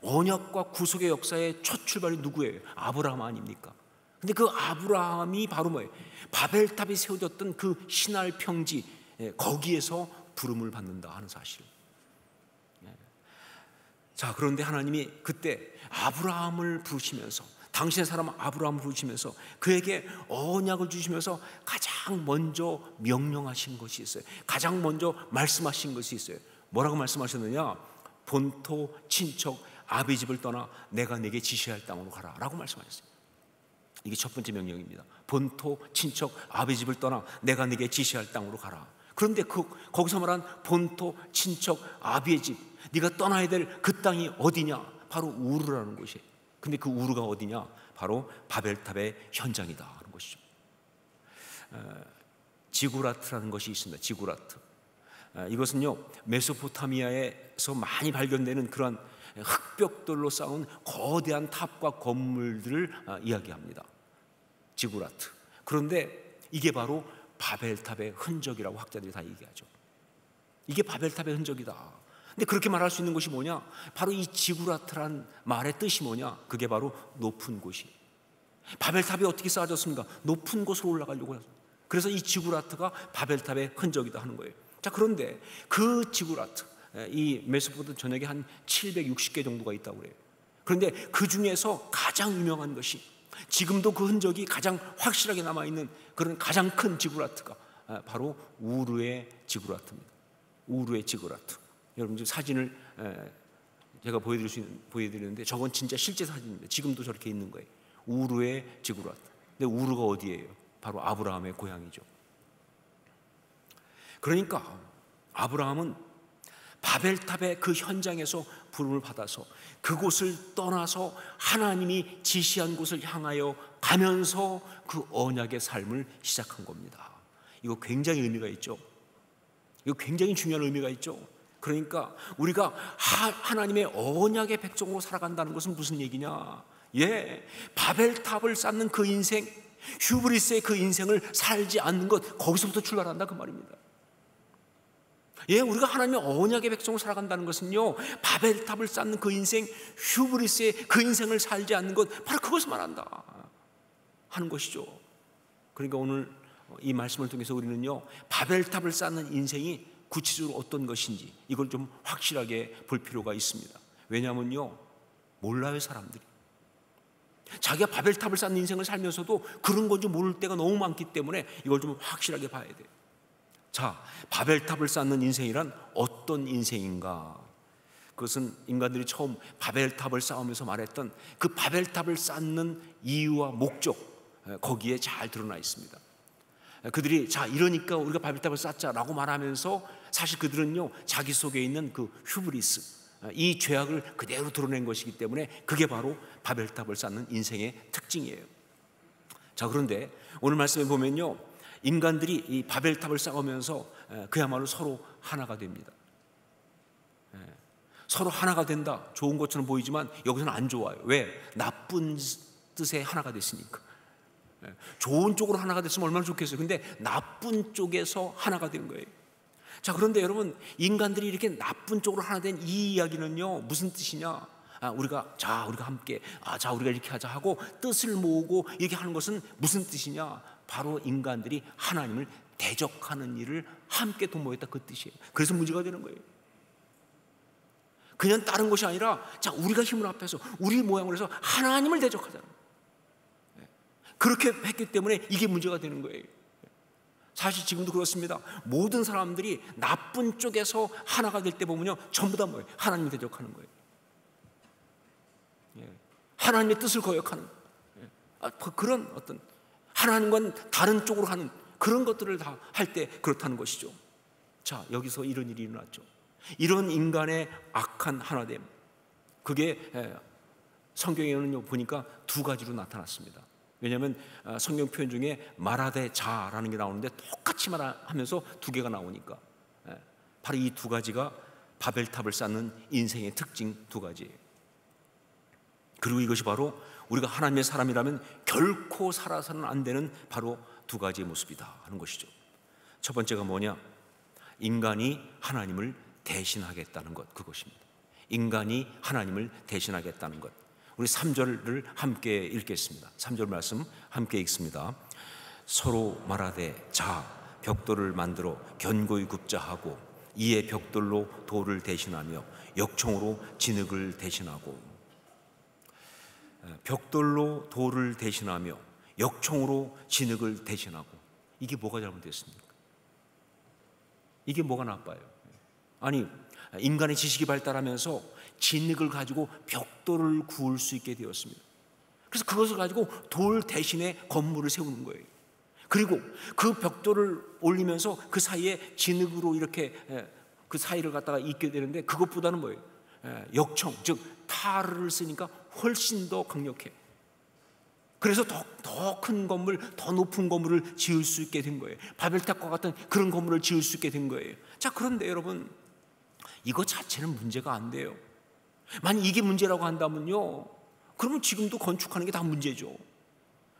언약과 구속의 역사의 첫 출발이 누구예요? 아브라함 아닙니까? 근데 그 아브라함이 바로 뭐예요? 바벨탑이 세워졌던 그 신할 평지, 거기에서 부름을 받는다 하는 사실. 자, 그런데 하나님이 그때 아브라함을 부르시면서, 당신의 사람 아브라함을 부르시면서 그에게 언약을 주시면서 가장 먼저 명령하신 것이 있어요. 가장 먼저 말씀하신 것이 있어요. 뭐라고 말씀하셨느냐? 본토 친척 아비 집을 떠나 내가 내게 지시할 땅으로 가라 라고 말씀하셨어요. 이게 첫 번째 명령입니다. 본토 친척 아비 집을 떠나 내가 네게 지시할 땅으로 가라. 그런데 거기서 말한 본토 친척 아비의 집, 네가 떠나야 될 그 땅이 어디냐? 바로 우르라는 곳이에요. 근데 그 우르가 어디냐? 바로 바벨탑의 현장이다 하는 것이죠. 지구라트라는 것이 있습니다. 지구라트. 이것은요, 메소포타미아에서 많이 발견되는 그런 흙벽돌로 쌓은 거대한 탑과 건물들을 이야기합니다. 지구라트. 그런데 이게 바로 바벨탑의 흔적이라고 학자들이 다 얘기하죠. 이게 바벨탑의 흔적이다. 근데 그렇게 말할 수 있는 것이 뭐냐? 바로 이 지구라트란 말의 뜻이 뭐냐? 그게 바로 높은 곳이. 바벨탑이 어떻게 쌓아졌습니까? 높은 곳으로 올라가려고 해서. 그래서 이 지구라트가 바벨탑의 흔적이다 하는 거예요. 자, 그런데 그 지구라트, 이 메소포타미아 전역에 한 760개 정도가 있다고 그래요. 그런데 그 중에서 가장 유명한 것이, 지금도 그 흔적이 가장 확실하게 남아있는 그런 가장 큰 지구라트가 바로 우르의 지구라트입니다. 우르의 지구라트. 여러분 지금 사진을 제가 보여드리는데 저건 진짜 실제 사진입니다. 지금도 저렇게 있는 거예요. 우르의 지구라트. 근데 우르가 어디예요? 바로 아브라함의 고향이죠. 그러니까 아브라함은 바벨탑의 그 현장에서 부름을 받아서 그곳을 떠나서 하나님이 지시한 곳을 향하여 가면서 그 언약의 삶을 시작한 겁니다. 이거 굉장히 의미가 있죠. 이거 굉장히 중요한 의미가 있죠. 그러니까 우리가 하나님의 언약의 백성으로 살아간다는 것은 무슨 얘기냐? 바벨탑을 쌓는 그 인생, 휴브리스의 그 인생을 살지 않는 것, 거기서부터 출발한다 그 말입니다. 우리가 하나님의 언약의 백성으로 살아간다는 것은요, 바벨탑을 쌓는 그 인생, 휴브리스의 그 인생을 살지 않는 것, 바로 그것을 말한다 하는 것이죠. 그러니까 오늘 이 말씀을 통해서 우리는요, 바벨탑을 쌓는 인생이 구체적으로 어떤 것인지 이걸 좀 확실하게 볼 필요가 있습니다. 왜냐하면요, 몰라요, 사람들이. 자기가 바벨탑을 쌓는 인생을 살면서도 그런 건지 모를 때가 너무 많기 때문에 이걸 좀 확실하게 봐야 돼요. 자, 바벨탑을 쌓는 인생이란 어떤 인생인가? 그것은 인간들이 처음 바벨탑을 쌓으면서 말했던 그 바벨탑을 쌓는 이유와 목적, 거기에 잘 드러나 있습니다. 그들이 자, 이러니까 우리가 바벨탑을 쌓자라고 말하면서 사실 그들은요, 자기 속에 있는 그 휴브리스, 이 죄악을 그대로 드러낸 것이기 때문에 그게 바로 바벨탑을 쌓는 인생의 특징이에요. 자, 그런데 오늘 말씀에 보면요, 인간들이 이 바벨탑을 쌓으면서 그야말로 서로 하나가 됩니다. 서로 하나가 된다, 좋은 것처럼 보이지만 여기서는 안 좋아요. 왜? 나쁜 뜻에 하나가 됐으니까. 좋은 쪽으로 하나가 됐으면 얼마나 좋겠어요. 근데 나쁜 쪽에서 하나가 된 거예요. 자, 그런데 여러분, 인간들이 이렇게 나쁜 쪽으로 하나 된 이 이야기는요, 무슨 뜻이냐? 우리가 함께 우리가 이렇게 하자 하고 뜻을 모으고 이렇게 하는 것은 무슨 뜻이냐? 바로 인간들이 하나님을 대적하는 일을 함께 도모했다, 그 뜻이에요. 그래서 문제가 되는 거예요. 그냥 다른 것이 아니라 우리가 힘을 합해서 우리 모양으로 해서 하나님을 대적하자는 거예요. 그렇게 했기 때문에 이게 문제가 되는 거예요. 사실 지금도 그렇습니다. 모든 사람들이 나쁜 쪽에서 하나가 될 때 보면요, 전부 다 뭐예요? 하나님을 대적하는 거예요. 하나님의 뜻을 거역하는 그런 어떤 하나님과는 다른 쪽으로 하는 그런 것들을 다 할 때 그렇다는 것이죠. 자, 여기서 이런 일이 일어났죠. 이런 인간의 악한 하나됨, 그게 성경에는 보니까 두 가지로 나타났습니다. 왜냐하면 성경 표현 중에 말하되 자라는 게 나오는데 똑같이 말하면서 두 개가 나오니까 바로 이 두 가지가 바벨탑을 쌓는 인생의 특징 두 가지예요. 그리고 이것이 바로 우리가 하나님의 사람이라면 결코 살아서는 안 되는 바로 두 가지의 모습이다 하는 것이죠. 첫 번째가 뭐냐? 인간이 하나님을 대신하겠다는 것, 그것입니다. 인간이 하나님을 대신하겠다는 것. 우리 3절을 함께 읽겠습니다. 3절 말씀 함께 읽습니다. 서로 말하되 자, 벽돌을 만들어 견고히 굽자 하고 이에 벽돌로 돌을 대신하며 역청으로 진흙을 대신하고. 벽돌로 돌을 대신하며 역청으로 진흙을 대신하고, 이게 뭐가 잘못됐습니까? 이게 뭐가 나빠요? 아니, 인간의 지식이 발달하면서 진흙을 가지고 벽돌을 구울 수 있게 되었습니다. 그래서 그것을 가지고 돌 대신에 건물을 세우는 거예요. 그리고 그 벽돌을 올리면서 그 사이에 진흙으로 이렇게 그 사이를 갖다가 잇게 되는데, 그것보다는 뭐예요? 역청, 즉 타르를 쓰니까 훨씬 더 강력해. 그래서 더 큰 건물, 더 높은 건물을 지을 수 있게 된 거예요. 바벨탑과 같은 그런 건물을 지을 수 있게 된 거예요. 자, 그런데 여러분, 이거 자체는 문제가 안 돼요. 만약 이게 문제라고 한다면요, 그러면 지금도 건축하는 게 다 문제죠.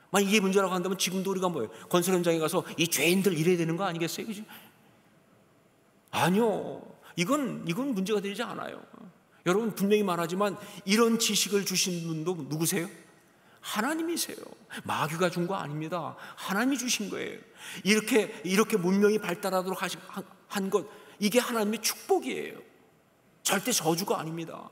만약 이게 문제라고 한다면 지금도 우리가 뭐예요? 건설 현장에 가서 이 죄인들 이래야 되는 거 아니겠어요? 그죠? 아니요, 이건 문제가 되지 않아요. 여러분, 분명히 말하지만 이런 지식을 주신 분도 누구세요? 하나님이세요. 마귀가 준 거 아닙니다. 하나님이 주신 거예요. 이렇게 문명이 발달하도록 한 것, 이게 하나님의 축복이에요. 절대 저주가 아닙니다.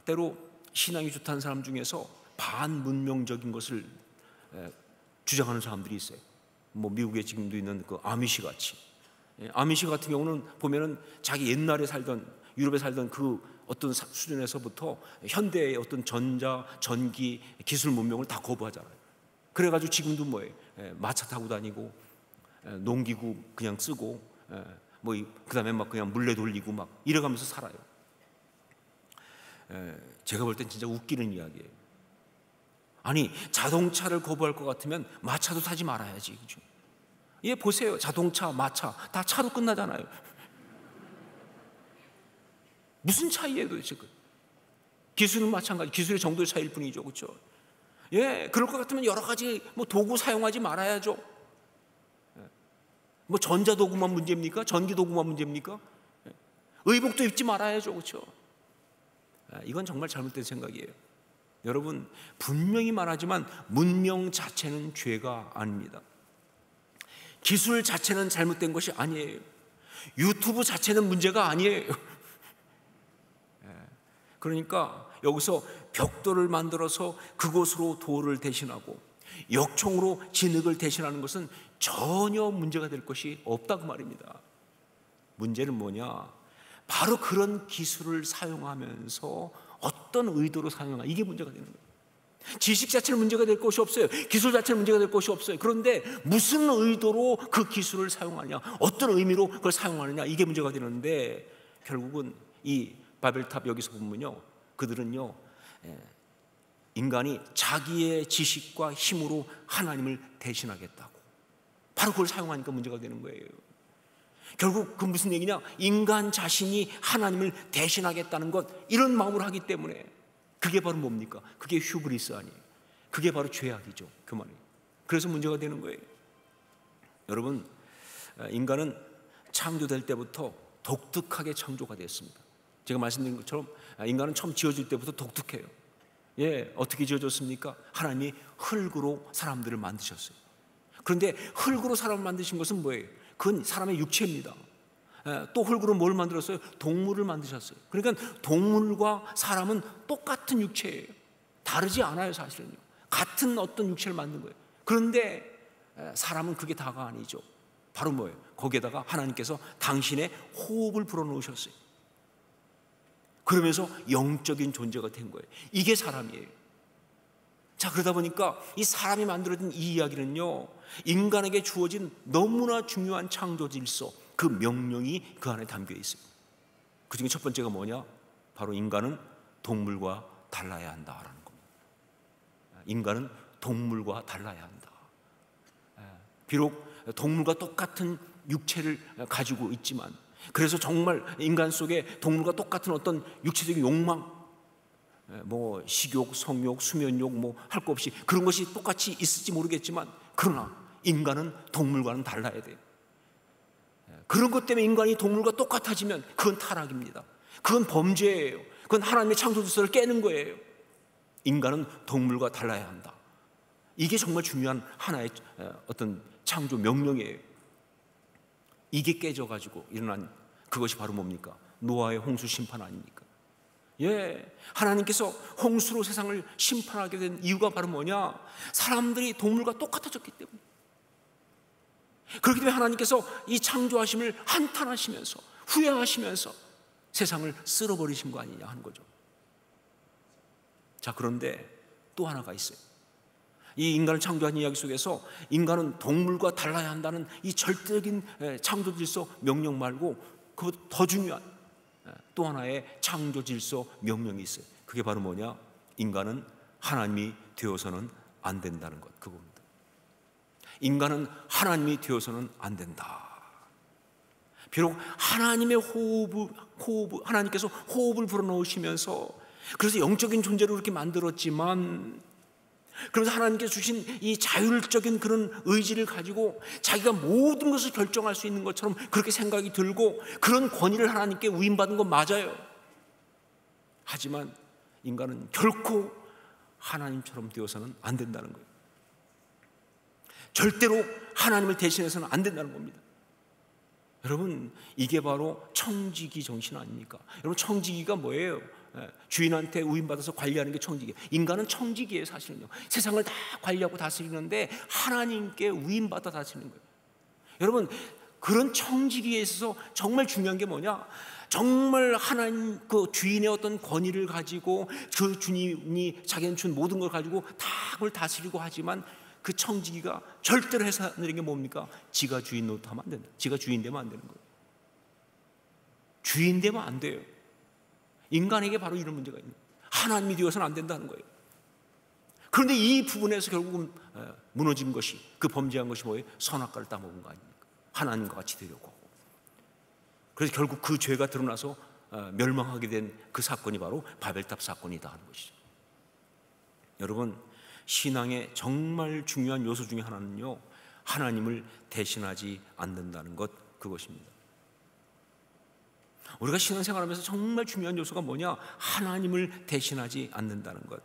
때로 신앙이 좋다는 사람 중에서 반문명적인 것을 주장하는 사람들이 있어요. 뭐 미국에 지금도 있는 그 아미시 같이. 아미시 같은 경우는 보면은 자기 옛날에 살던, 유럽에 살던 그 어떤 수준에서부터 현대의 어떤 전자, 전기, 기술 문명을 다 거부하잖아요. 그래가지고 지금도 뭐예요? 마차 타고 다니고 농기구 그냥 쓰고 뭐 그다음에 막 그냥 물레 돌리고 막 이래가면서 살아요. 제가 볼 땐 진짜 웃기는 이야기예요. 아니, 자동차를 거부할 것 같으면 마차도 타지 말아야지, 그죠? 예, 보세요. 자동차, 마차 다 차로 끝나잖아요. 무슨 차이예요 도대체? 기술은 마찬가지, 기술의 정도의 차이일 뿐이죠, 그렇죠? 예, 그럴 것 같으면 여러 가지 뭐 도구 사용하지 말아야죠. 뭐 전자 도구만 문제입니까? 전기 도구만 문제입니까? 의복도 입지 말아야죠, 그렇죠? 이건 정말 잘못된 생각이에요. 여러분, 분명히 말하지만 문명 자체는 죄가 아닙니다. 기술 자체는 잘못된 것이 아니에요. 유튜브 자체는 문제가 아니에요. 그러니까 여기서 벽돌을 만들어서 그곳으로 도를 대신하고 역청으로 진흙을 대신하는 것은 전혀 문제가 될 것이 없다 그 말입니다. 문제는 뭐냐? 바로 그런 기술을 사용하면서 어떤 의도로 사용하냐, 이게 문제가 되는 거예요. 지식 자체는 문제가 될 것이 없어요. 기술 자체는 문제가 될 것이 없어요. 그런데 무슨 의도로 그 기술을 사용하냐, 어떤 의미로 그걸 사용하느냐, 이게 문제가 되는데, 결국은 이 바벨탑 여기서 보면요, 그들은요 인간이 자기의 지식과 힘으로 하나님을 대신하겠다고 바로 그걸 사용하니까 문제가 되는 거예요. 결국 그 무슨 얘기냐? 인간 자신이 하나님을 대신하겠다는 것, 이런 마음으로 하기 때문에 그게 바로 뭡니까? 그게 휴브리스 아니에요. 그게 바로 죄악이죠, 그 말이에요. 그래서 문제가 되는 거예요. 여러분, 인간은 창조될 때부터 독특하게 창조가 됐습니다. 제가 말씀드린 것처럼 인간은 처음 지어질 때부터 독특해요. 예, 어떻게 지어졌습니까? 하나님이 흙으로 사람들을 만드셨어요. 그런데 흙으로 사람을 만드신 것은 뭐예요? 그건 사람의 육체입니다. 또 흙으로 뭘 만들었어요? 동물을 만드셨어요. 그러니까 동물과 사람은 똑같은 육체예요. 다르지 않아요, 사실은요. 같은 어떤 육체를 만든 거예요. 그런데 사람은 그게 다가 아니죠. 바로 뭐예요? 거기에다가 하나님께서 당신의 호흡을 불어넣으셨어요. 그러면서 영적인 존재가 된 거예요. 이게 사람이에요. 자, 그러다 보니까 이 사람이 만들어진 이 이야기는요, 인간에게 주어진 너무나 중요한 창조 질서, 그 명령이 그 안에 담겨 있어요. 그 중에 첫 번째가 뭐냐? 바로 인간은 동물과 달라야 한다라는 겁니다. 인간은 동물과 달라야 한다. 비록 동물과 똑같은 육체를 가지고 있지만, 그래서 정말 인간 속에 동물과 똑같은 어떤 육체적인 욕망, 뭐 식욕, 성욕, 수면욕, 뭐 할 거 없이 그런 것이 똑같이 있을지 모르겠지만, 그러나 인간은 동물과는 달라야 돼요. 그런 것 때문에 인간이 동물과 똑같아지면 그건 타락입니다. 그건 범죄예요. 그건 하나님의 창조 질서를 깨는 거예요. 인간은 동물과 달라야 한다. 이게 정말 중요한 하나의 어떤 창조 명령이에요. 이게 깨져가지고 일어난 그것이 바로 뭡니까? 노아의 홍수 심판 아닙니까? 예, 하나님께서 홍수로 세상을 심판하게 된 이유가 바로 뭐냐? 사람들이 동물과 똑같아졌기 때문에. 그렇기 때문에 하나님께서 이 창조하심을 한탄하시면서 후회하시면서 세상을 쓸어버리신 거 아니냐 하는 거죠. 자, 그런데 또 하나가 있어요. 이 인간을 창조한 이야기 속에서 인간은 동물과 달라야 한다는 이 절대적인 창조 질서 명령 말고 그보다 더 중요한 또 하나의 창조 질서 명령이 있어요. 그게 바로 뭐냐? 인간은 하나님이 되어서는 안 된다는 것, 그겁니다. 인간은 하나님이 되어서는 안 된다. 비록 하나님의 하나님께서 호흡을 불어넣으시면서 그래서 영적인 존재로 이렇게 만들었지만, 그러면서 하나님께서 주신 이 자율적인 그런 의지를 가지고 자기가 모든 것을 결정할 수 있는 것처럼 그렇게 생각이 들고 그런 권위를 하나님께 위임받은 건 맞아요. 하지만 인간은 결코 하나님처럼 되어서는 안 된다는 거예요. 절대로 하나님을 대신해서는 안 된다는 겁니다. 여러분, 이게 바로 청지기 정신 아닙니까? 여러분, 청지기가 뭐예요? 주인한테 위임받아서 관리하는 게 청지기. 인간은 청지기예요, 사실은요. 세상을 다 관리하고 다스리는데 하나님께 위임받아 다스리는 거예요. 여러분, 그런 청지기에 있어서 정말 중요한 게 뭐냐? 정말 하나님 그 주인의 어떤 권위를 가지고 그 주님이 자기는 준 모든 걸 가지고 다 그걸 다스리고 하지만 그 청지기가 절대로 해서 안 되는 게 뭡니까? 지가 주인 노릇하면 안 된다. 지가 주인 되면 안 되는 거예요. 주인 되면 안 돼요. 인간에게 바로 이런 문제가 있는 거예요. 하나님이 되어서는 안 된다는 거예요. 그런데 이 부분에서 결국은 무너진 것이, 그 범죄한 것이 뭐예요? 선악과를 따먹은 거 아닙니까? 하나님과 같이 되려고 하고. 그래서 결국 그 죄가 드러나서 멸망하게 된 그 사건이 바로 바벨탑 사건이다 하는 것이죠. 여러분, 신앙의 정말 중요한 요소 중에 하나는요, 하나님을 대신하지 않는다는 것, 그것입니다. 우리가 신앙생활하면서 정말 중요한 요소가 뭐냐? 하나님을 대신하지 않는다는 것.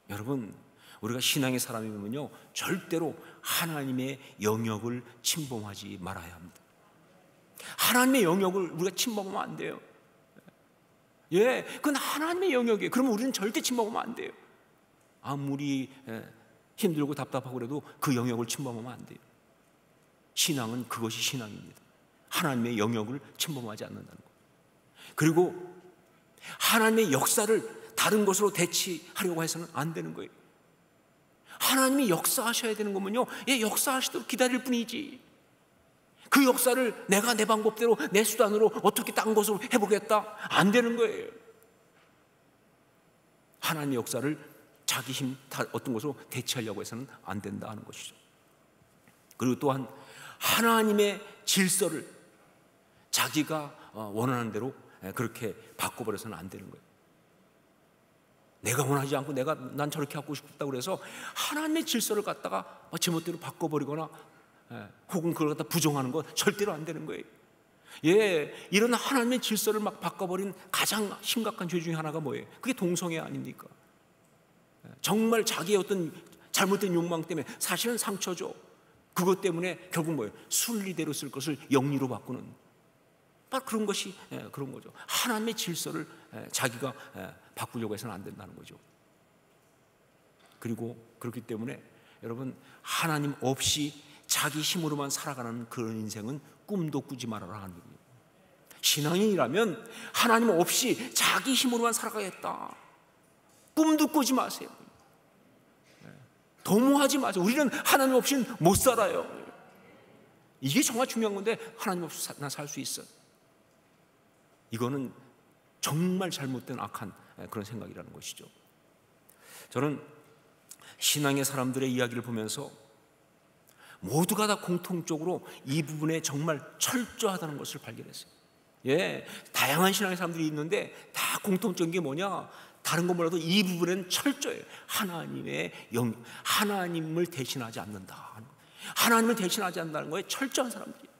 여러분, 우리가 신앙의 사람이면요, 절대로 하나님의 영역을 침범하지 말아야 합니다. 하나님의 영역을 우리가 침범하면 안 돼요. 예, 그건 하나님의 영역이에요. 그러면 우리는 절대 침범하면 안 돼요. 아무리 힘들고 답답하고 그래도 그 영역을 침범하면 안 돼요. 신앙은 그것이 신앙입니다. 하나님의 영역을 침범하지 않는다는 것. 그리고 하나님의 역사를 다른 것으로 대치하려고 해서는 안 되는 거예요. 하나님이 역사하셔야 되는 거면요, 예, 역사하시도록 기다릴 뿐이지, 그 역사를 내가 내 방법대로 내 수단으로 어떻게 딴 것으로 해보겠다, 안 되는 거예요. 하나님의 역사를 자기 힘 어떤 것으로 대체하려고 해서는 안 된다 하는 것이죠. 그리고 또한 하나님의 질서를 자기가 원하는 대로 그렇게 바꿔버려서는 안 되는 거예요. 내가 원하지 않고 난 저렇게 하고 싶다고 그래서 하나님의 질서를 갖다가 제멋대로 바꿔버리거나 혹은 그걸 갖다 부정하는 건 절대로 안 되는 거예요. 예, 이런 하나님의 질서를 막 바꿔버린 가장 심각한 죄 중에 하나가 뭐예요? 그게 동성애 아닙니까? 정말 자기의 어떤 잘못된 욕망 때문에, 사실은 상처죠. 그것 때문에 결국 뭐예요? 순리대로 쓸 것을 영리로 바꾸는, 바로 그런 것이 그런 거죠. 하나님의 질서를 자기가 바꾸려고 해서는 안 된다는 거죠. 그리고 그렇기 때문에 여러분, 하나님 없이 자기 힘으로만 살아가는 그런 인생은 꿈도 꾸지 말아라 하는 거예요. 신앙인이라면 하나님 없이 자기 힘으로만 살아가겠다, 꿈도 꾸지 마세요. 도모하지 마세요. 우리는 하나님 없이는 못 살아요. 이게 정말 중요한 건데, 하나님 없이 나 살 수 있어. 이거는 정말 잘못된 악한 그런 생각이라는 것이죠. 저는 신앙의 사람들의 이야기를 보면서 모두가 다 공통적으로 이 부분에 정말 철저하다는 것을 발견했어요. 예, 다양한 신앙의 사람들이 있는데 다 공통적인 게 뭐냐? 다른 건 몰라도 이 부분에는 철저해요. 하나님을 대신하지 않는다. 하나님을 대신하지 않는다는 거에 철저한 사람들이에요.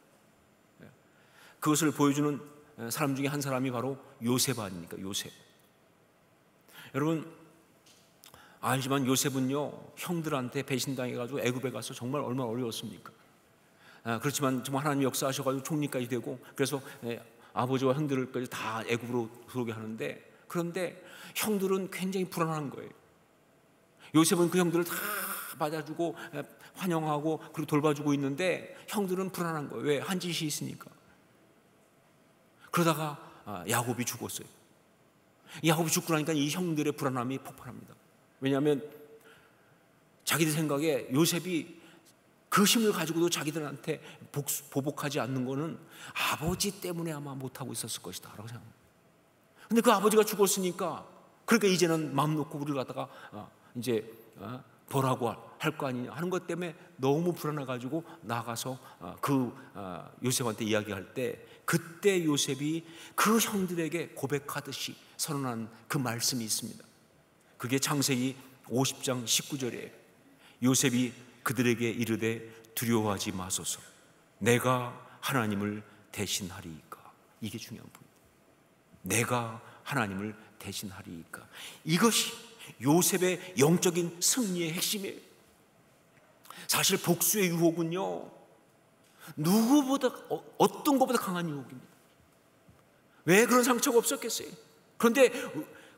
그것을 보여주는 사람 중에 한 사람이 바로 요셉 아닙니까? 요셉. 여러분 알지만 요셉은요, 형들한테 배신당해가지고 애굽에 가서 정말 얼마나 어려웠습니까? 그렇지만 정말 하나님이 역사하셔가지고 총리까지 되고, 그래서 아버지와 형들까지 다 애굽으로 들어오게 하는데, 그런데 형들은 굉장히 불안한 거예요. 요셉은 그 형들을 다 받아주고 환영하고 그리고 돌봐주고 있는데 형들은 불안한 거예요. 왜? 한 짓이 있으니까. 그러다가 야곱이 죽었어요. 야곱이 죽고 나니까 이 형들의 불안함이 폭발합니다. 왜냐하면 자기들 생각에 요셉이 그 힘을 가지고도 자기들한테 보복하지 않는 거는 아버지 때문에 아마 못하고 있었을 것이다 라고 생각합니다. 근데 그 아버지가 죽었으니까, 그러니까 이제는 마음 놓고 우리를 갖다가 이제 보라고 할 거 아니냐 하는 것 때문에 너무 불안해가지고 나가서 그 요셉한테 이야기할 때, 그때 요셉이 그 형들에게 고백하듯이 선언한 그 말씀이 있습니다. 그게 창세기 50장 19절이에요. 요셉이 그들에게 이르되 두려워하지 마소서, 내가 하나님을 대신하리이까. 이게 중요한 부분입니다. 내가 하나님을 대신하리이까. 이것이 요셉의 영적인 승리의 핵심이에요. 사실 복수의 유혹은요, 누구보다 어떤 것보다 강한 유혹입니다. 왜 그런 상처가 없었겠어요? 그런데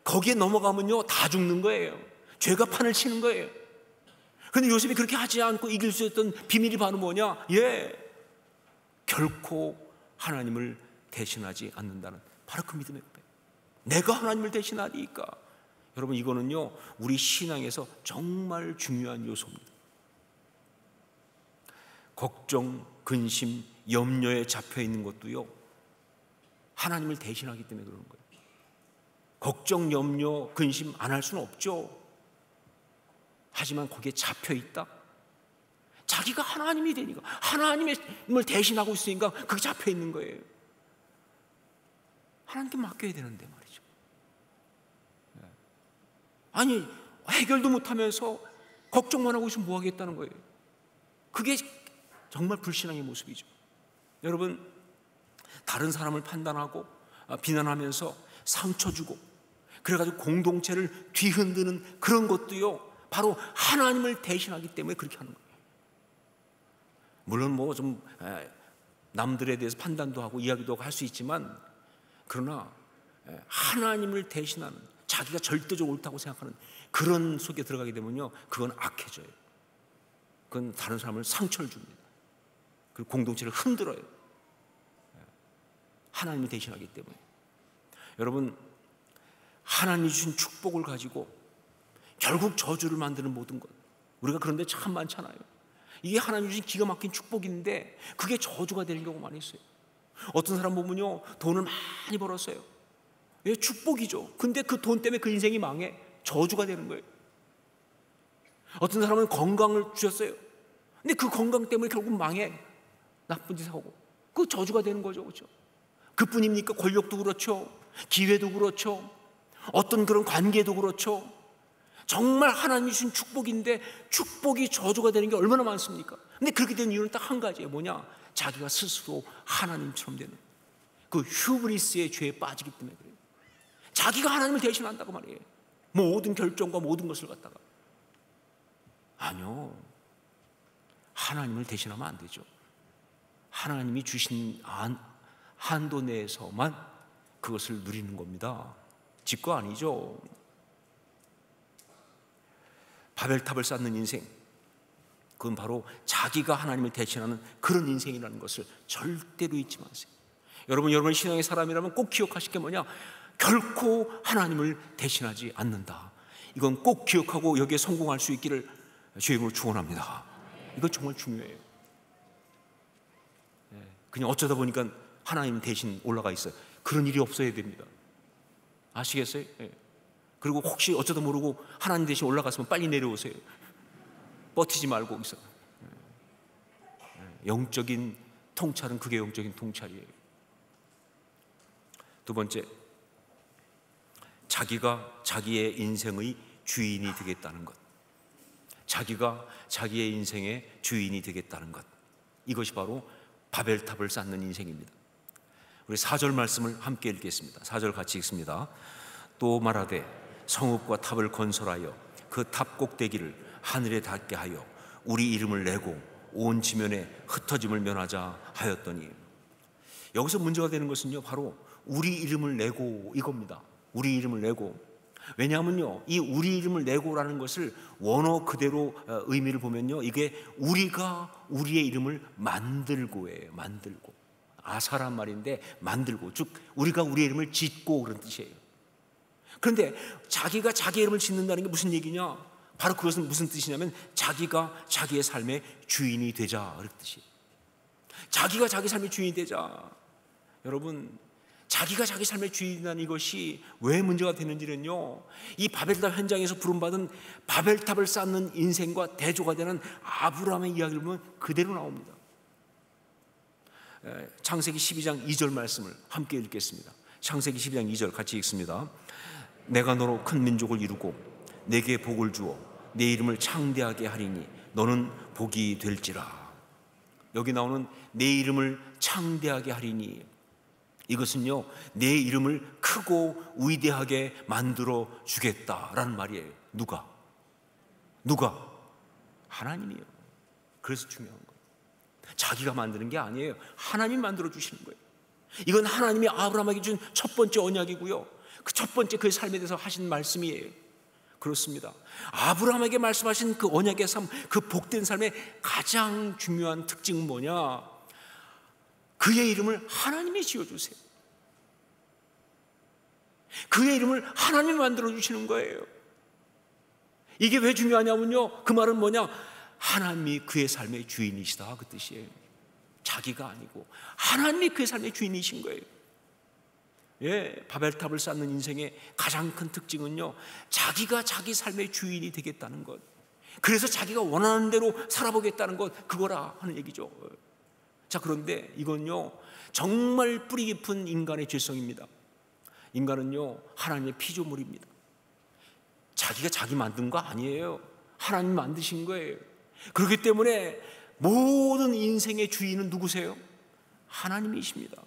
거기에 넘어가면요 다 죽는 거예요. 죄가 판을 치는 거예요. 그런데 요셉이 그렇게 하지 않고 이길 수 있었던 비밀이 바로 뭐냐? 예, 결코 하나님을 대신하지 않는다는 바로 그 믿음의 고백. 내가 하나님을 대신하리까. 여러분, 이거는요 우리 신앙에서 정말 중요한 요소입니다. 걱정, 근심, 염려에 잡혀 있는 것도요, 하나님을 대신하기 때문에 그러는 거예요. 걱정, 염려, 근심 안 할 수는 없죠. 하지만 거기에 잡혀 있다. 자기가 하나님이 되니까, 하나님을 대신하고 있으니까 그게 잡혀 있는 거예요. 하나님께 맡겨야 되는데 말이죠. 아니, 해결도 못하면서 걱정만 하고 있으면 뭐 하겠다는 거예요. 그게 정말 불신앙의 모습이죠. 여러분, 다른 사람을 판단하고 비난하면서 상처 주고 그래가지고 공동체를 뒤흔드는 그런 것도요, 바로 하나님을 대신하기 때문에 그렇게 하는 거예요. 물론 뭐 좀 남들에 대해서 판단도 하고 이야기도 할 수 있지만, 그러나 하나님을 대신하는, 자기가 절대적으로 옳다고 생각하는 그런 속에 들어가게 되면요, 그건 악해져요. 그건 다른 사람을 상처를 줍니다. 그리고 공동체를 흔들어요. 하나님을 대신하기 때문에. 여러분, 하나님이 주신 축복을 가지고 결국 저주를 만드는 모든 것, 우리가 그런 데 참 많잖아요. 이게 하나님이 주신 기가 막힌 축복인데 그게 저주가 되는 경우가 많이 있어요. 어떤 사람 보면요, 돈을 많이 벌었어요. 예, 축복이죠. 근데 그 돈 때문에 그 인생이 망해. 저주가 되는 거예요. 어떤 사람은 건강을 주셨어요. 근데 그 건강 때문에 결국 망해. 나쁜 짓 하고. 그 저주가 되는 거죠. 그렇죠? 그뿐입니까? 권력도 그렇죠. 기회도 그렇죠. 어떤 그런 관계도 그렇죠. 정말 하나님이 주신 축복인데 축복이 저주가 되는 게 얼마나 많습니까? 근데 그렇게 된 이유는 딱 한 가지예요. 뭐냐? 자기가 스스로 하나님처럼 되는 그 휴브리스의 죄에 빠지기 때문에 그래요. 자기가 하나님을 대신한다고 말이에요. 모든 결정과 모든 것을 갖다가. 아니요, 하나님을 대신하면 안 되죠. 하나님이 주신 한도 내에서만 그것을 누리는 겁니다. 집 거 아니죠. 바벨탑을 쌓는 인생, 그건 바로 자기가 하나님을 대신하는 그런 인생이라는 것을 절대로 잊지 마세요. 여러분 신앙의 사람이라면 꼭 기억하실 게 뭐냐? 결코 하나님을 대신하지 않는다. 이건 꼭 기억하고 여기에 성공할 수 있기를 주의 이름으로 축원합니다. 이건 정말 중요해요. 그냥 어쩌다 보니까 하나님 대신 올라가 있어요. 그런 일이 없어야 됩니다. 아시겠어요? 그리고 혹시 어쩌다 모르고 하나님 대신 올라갔으면 빨리 내려오세요. 버티지 말고 있어. 영적인 통찰은 그게 영적인 통찰이에요. 두 번째, 자기가 자기의 인생의 주인이 되겠다는 것. 자기가 자기의 인생의 주인이 되겠다는 것. 이것이 바로 바벨탑을 쌓는 인생입니다. 우리 4절 말씀을 함께 읽겠습니다. 4절 같이 읽습니다. 또 말하되 성읍과 탑을 건설하여 그 탑 꼭대기를 하늘에 닿게 하여 우리 이름을 내고 온 지면에 흩어짐을 면하자 하였더니, 여기서 문제가 되는 것은요, 바로 우리 이름을 내고 이겁니다. 우리 이름을 내고. 왜냐하면요, 이 우리 이름을 내고라는 것을 원어 그대로 의미를 보면요, 이게 우리가 우리의 이름을 만들고예요. 만들고. 아사란 말인데 만들고, 즉 우리가 우리의 이름을 짓고 그런 뜻이에요. 그런데 자기가 자기 이름을 짓는다는 게 무슨 얘기냐? 바로 그것은 무슨 뜻이냐면 자기가 자기의 삶의 주인이 되자, 그런 뜻이에요. 자기가 자기 삶의 주인이 되자. 여러분, 자기가 자기 삶의 주인이라는 이것이 왜 문제가 되는지는요, 이 바벨탑 현장에서 부름받은 바벨탑을 쌓는 인생과 대조가 되는 아브라함의 이야기를 보면 그대로 나옵니다. 창세기 12장 2절 말씀을 함께 읽겠습니다. 창세기 12장 2절 같이 읽습니다. 내가 너로 큰 민족을 이루고 내게 복을 주어 내 이름을 창대하게 하리니 너는 복이 될지라. 여기 나오는 내 이름을 창대하게 하리니, 이것은요, 내 이름을 크고 위대하게 만들어 주겠다라는 말이에요. 누가? 하나님이요. 그래서 중요한 거예요. 자기가 만드는 게 아니에요. 하나님이 만들어 주시는 거예요. 이건 하나님이 아브라함에게 준 첫 번째 언약이고요, 그 첫 번째 그의 삶에 대해서 하신 말씀이에요. 그렇습니다. 아브라함에게 말씀하신 그 언약의 삶, 그 복된 삶의 가장 중요한 특징은 뭐냐? 그의 이름을 하나님이 지어주세요. 그의 이름을 하나님이 만들어주시는 거예요. 이게 왜 중요하냐면요, 그 말은 뭐냐? 하나님이 그의 삶의 주인이시다, 그 뜻이에요. 자기가 아니고 하나님이 그의 삶의 주인이신 거예요. 예, 바벨탑을 쌓는 인생의 가장 큰 특징은요, 자기가 자기 삶의 주인이 되겠다는 것, 그래서 자기가 원하는 대로 살아보겠다는 것, 그거라 하는 얘기죠. 자, 그런데 이건요 정말 뿌리 깊은 인간의 죄성입니다. 인간은요 하나님의 피조물입니다. 자기가 자기 만든 거 아니에요. 하나님 만드신 거예요. 그렇기 때문에 모든 인생의 주인은 누구세요? 하나님이십니다.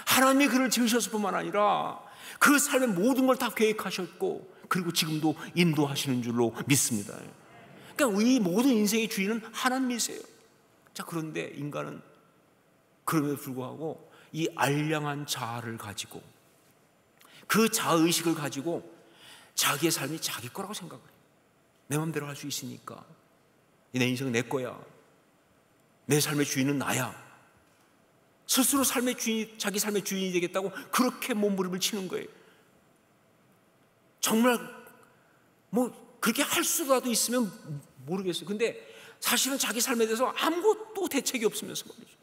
하나님이 그를 지으셨을 뿐만 아니라 그 삶의 모든 걸 다 계획하셨고, 그리고 지금도 인도하시는 줄로 믿습니다. 그러니까 이 모든 인생의 주인은 하나님이세요. 자, 그런데 인간은 그럼에도 불구하고 이 알량한 자아를 가지고, 그 자아의식을 가지고 자기의 삶이 자기 거라고 생각을 해요. 내 마음대로 할 수 있으니까, 내 인생은 내 거야, 내 삶의 주인은 나야, 스스로 삶의 주인, 자기 삶의 주인이 되겠다고 그렇게 몸부림을 치는 거예요. 정말 뭐 그렇게 할 수라도 있으면 모르겠어요. 근데 사실은 자기 삶에 대해서 아무것도 대책이 없으면서 말이죠,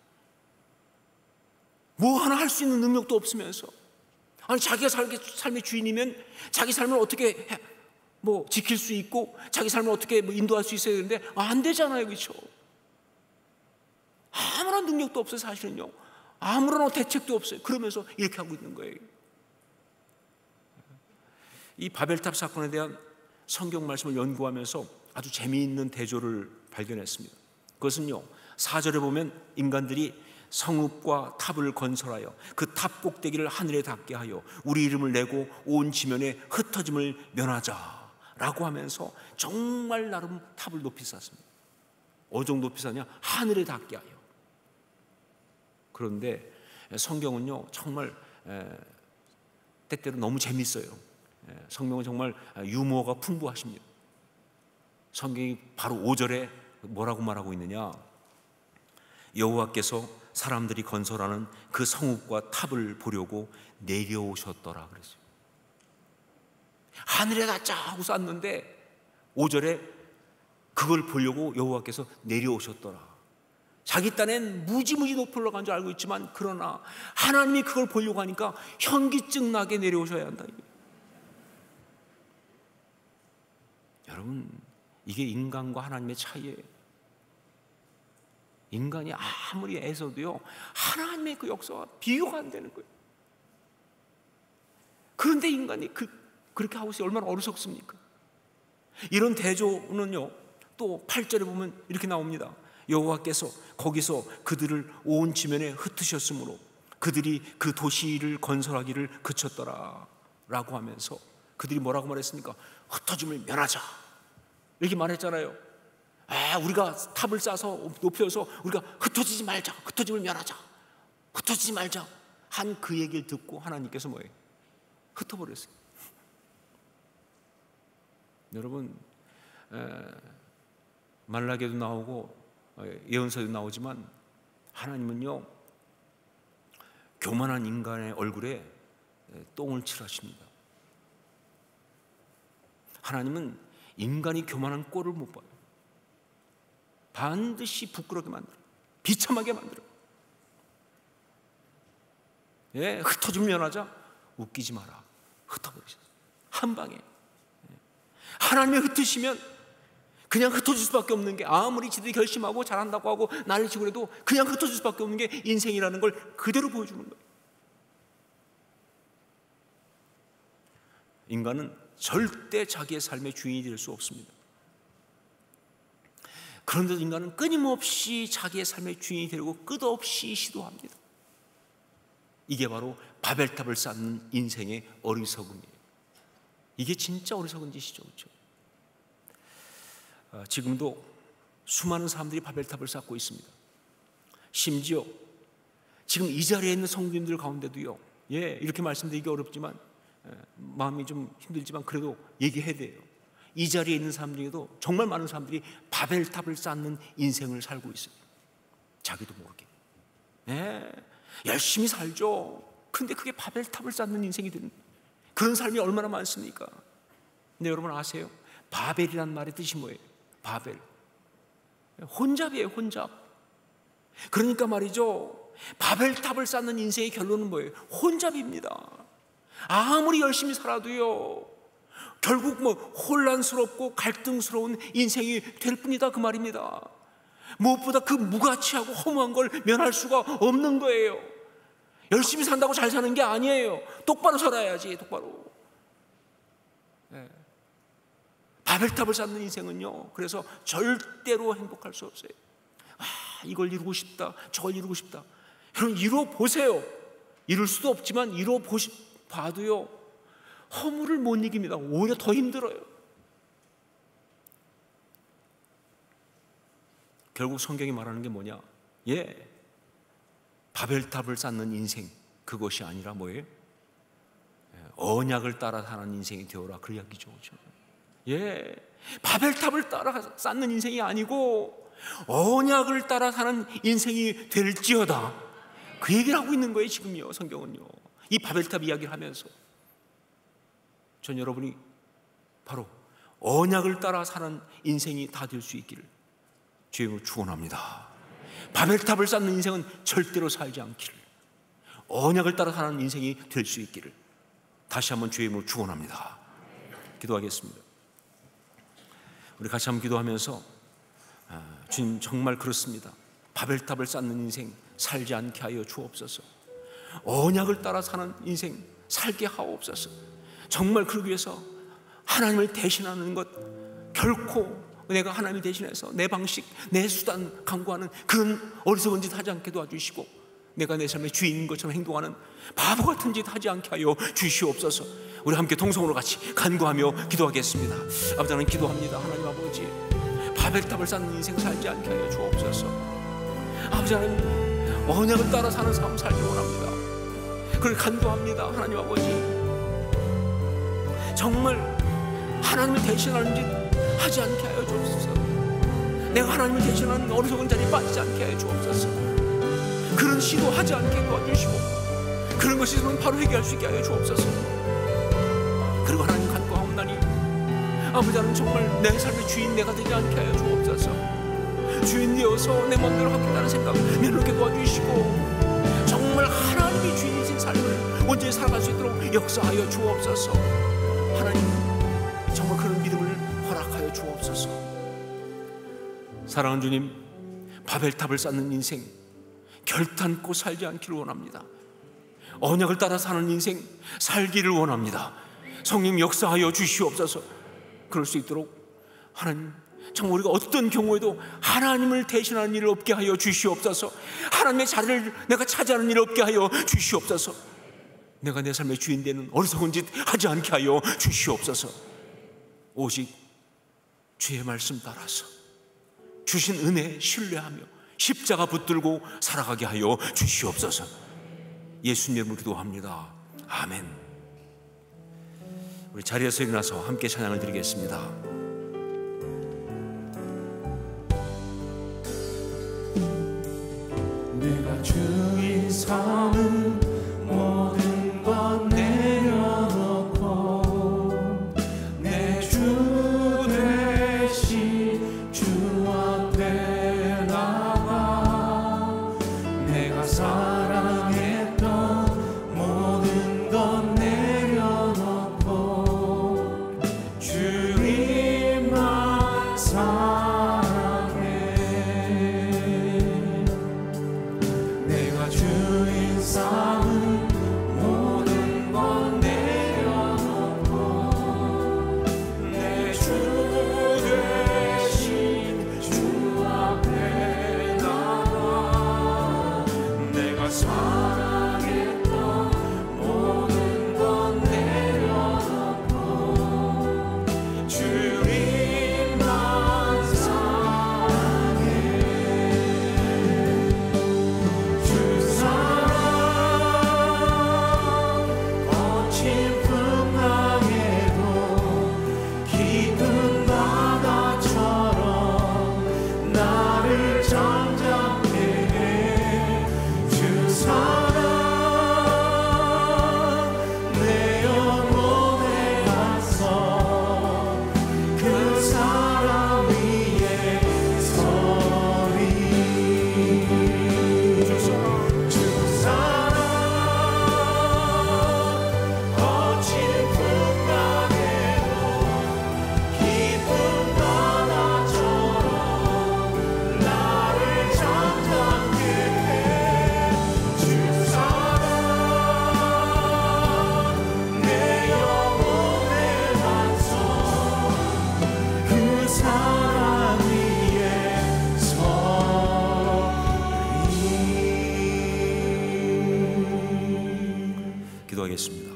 뭐 하나 할 수 있는 능력도 없으면서, 아니 자기가 삶의 주인이면 자기 삶을 어떻게 뭐 지킬 수 있고 자기 삶을 어떻게 뭐 인도할 수 있어야 되는데 안 되잖아요, 그렇죠? 아무런 능력도 없어요. 사실은요 아무런 대책도 없어요. 그러면서 이렇게 하고 있는 거예요. 이 바벨탑 사건에 대한 성경 말씀을 연구하면서 아주 재미있는 대조를 발견했습니다. 그것은요 4절에 보면 인간들이 성읍과 탑을 건설하여 그 탑 꼭대기를 하늘에 닿게 하여 우리 이름을 내고 온 지면에 흩어짐을 면하자 라고 하면서 정말 나름 탑을 높이 쌓습니다. 어느 정도 높이 쌓냐? 하늘에 닿게 하여. 그런데 성경은요 정말 때때로 너무 재밌어요. 성경은 정말 유머가 풍부하십니다. 성경이 바로 5절에 뭐라고 말하고 있느냐? 여호와께서 사람들이 건설하는 그 성읍과 탑을 보려고 내려오셨더라 그랬어요. 하늘에 닿자 하고 쌌는데 5절에 그걸 보려고 여호와께서 내려오셨더라. 자기 딴엔 무지무지 높이 올라간 줄 알고 있지만, 그러나 하나님이 그걸 보려고 하니까 현기증 나게 내려오셔야 한다. 여러분, 이게 인간과 하나님의 차이예요. 인간이 아무리 애써도요 하나님의 그 역사와 비교가 안 되는 거예요. 그런데 인간이 그렇게 하고 있어요. 얼마나 어리석습니까? 이런 대조는요 또 8절에 보면 이렇게 나옵니다. 여호와께서 거기서 그들을 온 지면에 흩으셨으므로 그들이 그 도시를 건설하기를 그쳤더라 라고 하면서, 그들이 뭐라고 말했습니까? 흩어짐을 면하자 이렇게 말했잖아요. 우리가 탑을 쌓아서 높여서 우리가 흩어지지 말자, 흩어짐을 면하자, 흩어지지 말자 한 그 얘기를 듣고 하나님께서 뭐예요? 흩어버렸어요. 여러분, 말라기도 나오고 예언서도 나오지만 하나님은요 교만한 인간의 얼굴에 똥을 칠하십니다. 하나님은 인간이 교만한 꼴을 못 봐요. 반드시 부끄럽게 만들어요. 비참하게 만들어요. 흩어지면 면하자, 웃기지 마라, 흩어버리셨어요. 한 방에. 하나님이 흩으시면 그냥 흩어질 수밖에 없는 게, 아무리 지들이 결심하고 잘한다고 하고 난리 치고 그래도 그냥 흩어질 수밖에 없는 게 인생이라는 걸 그대로 보여주는 거예요. 인간은 절대 자기의 삶의 주인이 될 수 없습니다. 그런데도 인간은 끊임없이 자기의 삶의 주인이 되려고 끝없이 시도합니다. 이게 바로 바벨탑을 쌓는 인생의 어리석음이에요. 이게 진짜 어리석은 짓이죠, 그렇죠? 지금도 수많은 사람들이 바벨탑을 쌓고 있습니다. 심지어 지금 이 자리에 있는 성도님들 가운데도요, 이렇게 말씀드리기 어렵지만 마음이 좀 힘들지만 그래도 얘기해야 돼요. 이 자리에 있는 사람 중에도 정말 많은 사람들이 바벨탑을 쌓는 인생을 살고 있어요. 자기도 모르게. 열심히 살죠. 근데 그게 바벨탑을 쌓는 인생이 되는, 그런 삶이 얼마나 많습니까? 근데 여러분 아세요? 바벨이란 말의 뜻이 뭐예요? 바벨. 혼잡이에요, 혼잡. 그러니까 말이죠, 바벨탑을 쌓는 인생의 결론은 뭐예요? 혼잡입니다. 아무리 열심히 살아도요, 결국 혼란스럽고 갈등스러운 인생이 될 뿐이다, 그 말입니다. 무엇보다 그 무가치하고 허무한 걸 면할 수가 없는 거예요. 열심히 산다고 잘 사는 게 아니에요. 똑바로 살아야지, 똑바로. 바벨탑을 쌓는 인생은요, 그래서 절대로 행복할 수 없어요. 이걸 이루고 싶다, 저걸 이루고 싶다. 여러분, 이뤄보세요. 이룰 수도 없지만 봐도요, 허물을 못 이깁니다. 오히려 더 힘들어요. 결국 성경이 말하는 게 뭐냐? 바벨탑을 쌓는 인생, 그것이 아니라 뭐예요? 언약을 따라 사는 인생이 되어라, 그 이야기죠. 바벨탑을 따라 쌓는 인생이 아니고 언약을 따라 사는 인생이 될지어다, 그 얘기를 하고 있는 거예요, 지금요, 성경은요. 이 바벨탑 이야기를 하면서 전 여러분이 바로 언약을 따라 사는 인생이 다 될 수 있기를 주님으로 축원합니다. 바벨탑을 쌓는 인생은 절대로 살지 않기를, 언약을 따라 사는 인생이 될 수 있기를 다시 한번 주의 이름으로 축원합니다. 기도하겠습니다. 우리 같이 한번 기도하면서, 주님, 정말 그렇습니다. 바벨탑을 쌓는 인생 살지 않게 하여 주옵소서. 언약을 따라 사는 인생 살게 하옵소서. 정말 그러기 위해서 하나님을 대신하는 것, 결코 내가 하나님을 대신해서 내 방식, 내 수단 강구하는 그런 어리석은 짓 하지 않게 도와주시고, 내가 내 삶의 주인인 것처럼 행동하는 바보 같은 짓 하지 않게 하여 주시옵소서. 우리 함께 동성으로 같이 간구하며 기도하겠습니다. 아버지, 나는 기도합니다. 하나님 아버지, 바벨탑을 쌓는 인생 살지 않게 하여 주옵소서. 아버지, 하나님, 언약을 따라 사는 삶 살기 원합니다. 그걸 간구합니다. 하나님 아버지, 정말 하나님을 대신하는 짓 하지 않게 하여 주옵소서. 내가 하나님을 대신하는 어리석은 자리에 빠지지 않게 하여 주옵소서. 그런 시도하지 않게 도와주시고, 그런 것이 있으면 바로 해결할 수 있게 하여 주옵소서. 그리고 하나님 간구하옵나니, 아버지, 나는 정말 내 삶의 주인 내가 되지 않게 하여 주옵소서. 주인 되어서 내 맘대로 하겠다는 생각 면하게 도와주시고, 정말 하나님이 주인이신 삶을 온전히 살아갈 수 있도록 역사하여 주옵소서. 하나님, 정말 그런 믿음을 허락하여 주옵소서. 사랑하는 주님, 바벨탑을 쌓는 인생 결단코 살지 않기를 원합니다. 언약을 따라 사는 인생 살기를 원합니다. 성령 역사하여 주시옵소서. 그럴 수 있도록 하나님, 정말 우리가 어떤 경우에도 하나님을 대신하는 일을 없게 하여 주시옵소서. 하나님의 자리를 내가 차지하는 일을 없게 하여 주시옵소서. 내가 내 삶의 주인 되는 어리석은 짓 하지 않게 하여 주시옵소서. 오직 주의 말씀 따라서 주신 은혜 신뢰하며 십자가 붙들고 살아가게 하여 주시옵소서. 예수님 이름으로 기도합니다. 아멘. 우리 자리에서 일어나서 함께 찬양을 드리겠습니다. 내가 주인 삼은 모든 것 내려놓고 내 주 대신 주 앞에 나가 내가 사랑했던 모든 것 내려놓고 주님만 사랑해. 내가 주인 삼은 모든 것 내려놓고 내 주 대신 주 앞에 나가 내가 사랑했던 모든 것 내려놓고 주님만 사랑해. 주 사랑 거친 풍랑에도 깊은 바다처럼 나를 잠잠케 해. 주 사랑 기도하겠습니다.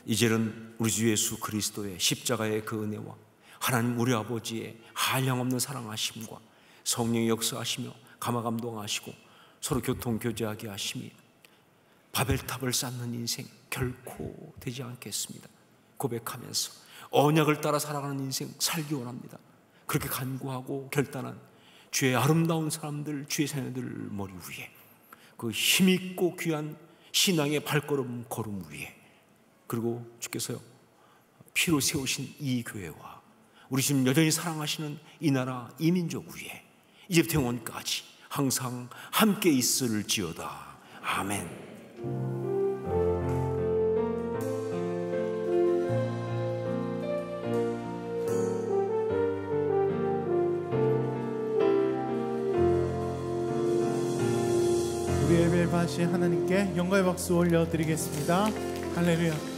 이제는 우리 주 예수 그리스도의 십자가의 그 은혜와 하나님 우리 아버지의 한량없는 사랑하심과 성령의 역사하시며 감화감동하시고 서로 교통교제하게 하심이 바벨탑을 쌓는 인생 결코 되지 않겠습니다. 고백하면서 언약을 따라 살아가는 인생 살기 원합니다. 그렇게 간구하고 결단한 주의 아름다운 사람들, 주의 자녀들 머리 위에 그 힘있고 귀한 신앙의 발걸음 걸음 위에, 그리고 주께서요 피로 세우신 이 교회와 우리 지금 여전히 사랑하시는 이 나라 이 민족 위에 이제부터 영원까지 항상 함께 있을지어다. 아멘. 우리 예배를 받으신 하나님께 영광의 박수 올려드리겠습니다. 할렐루야.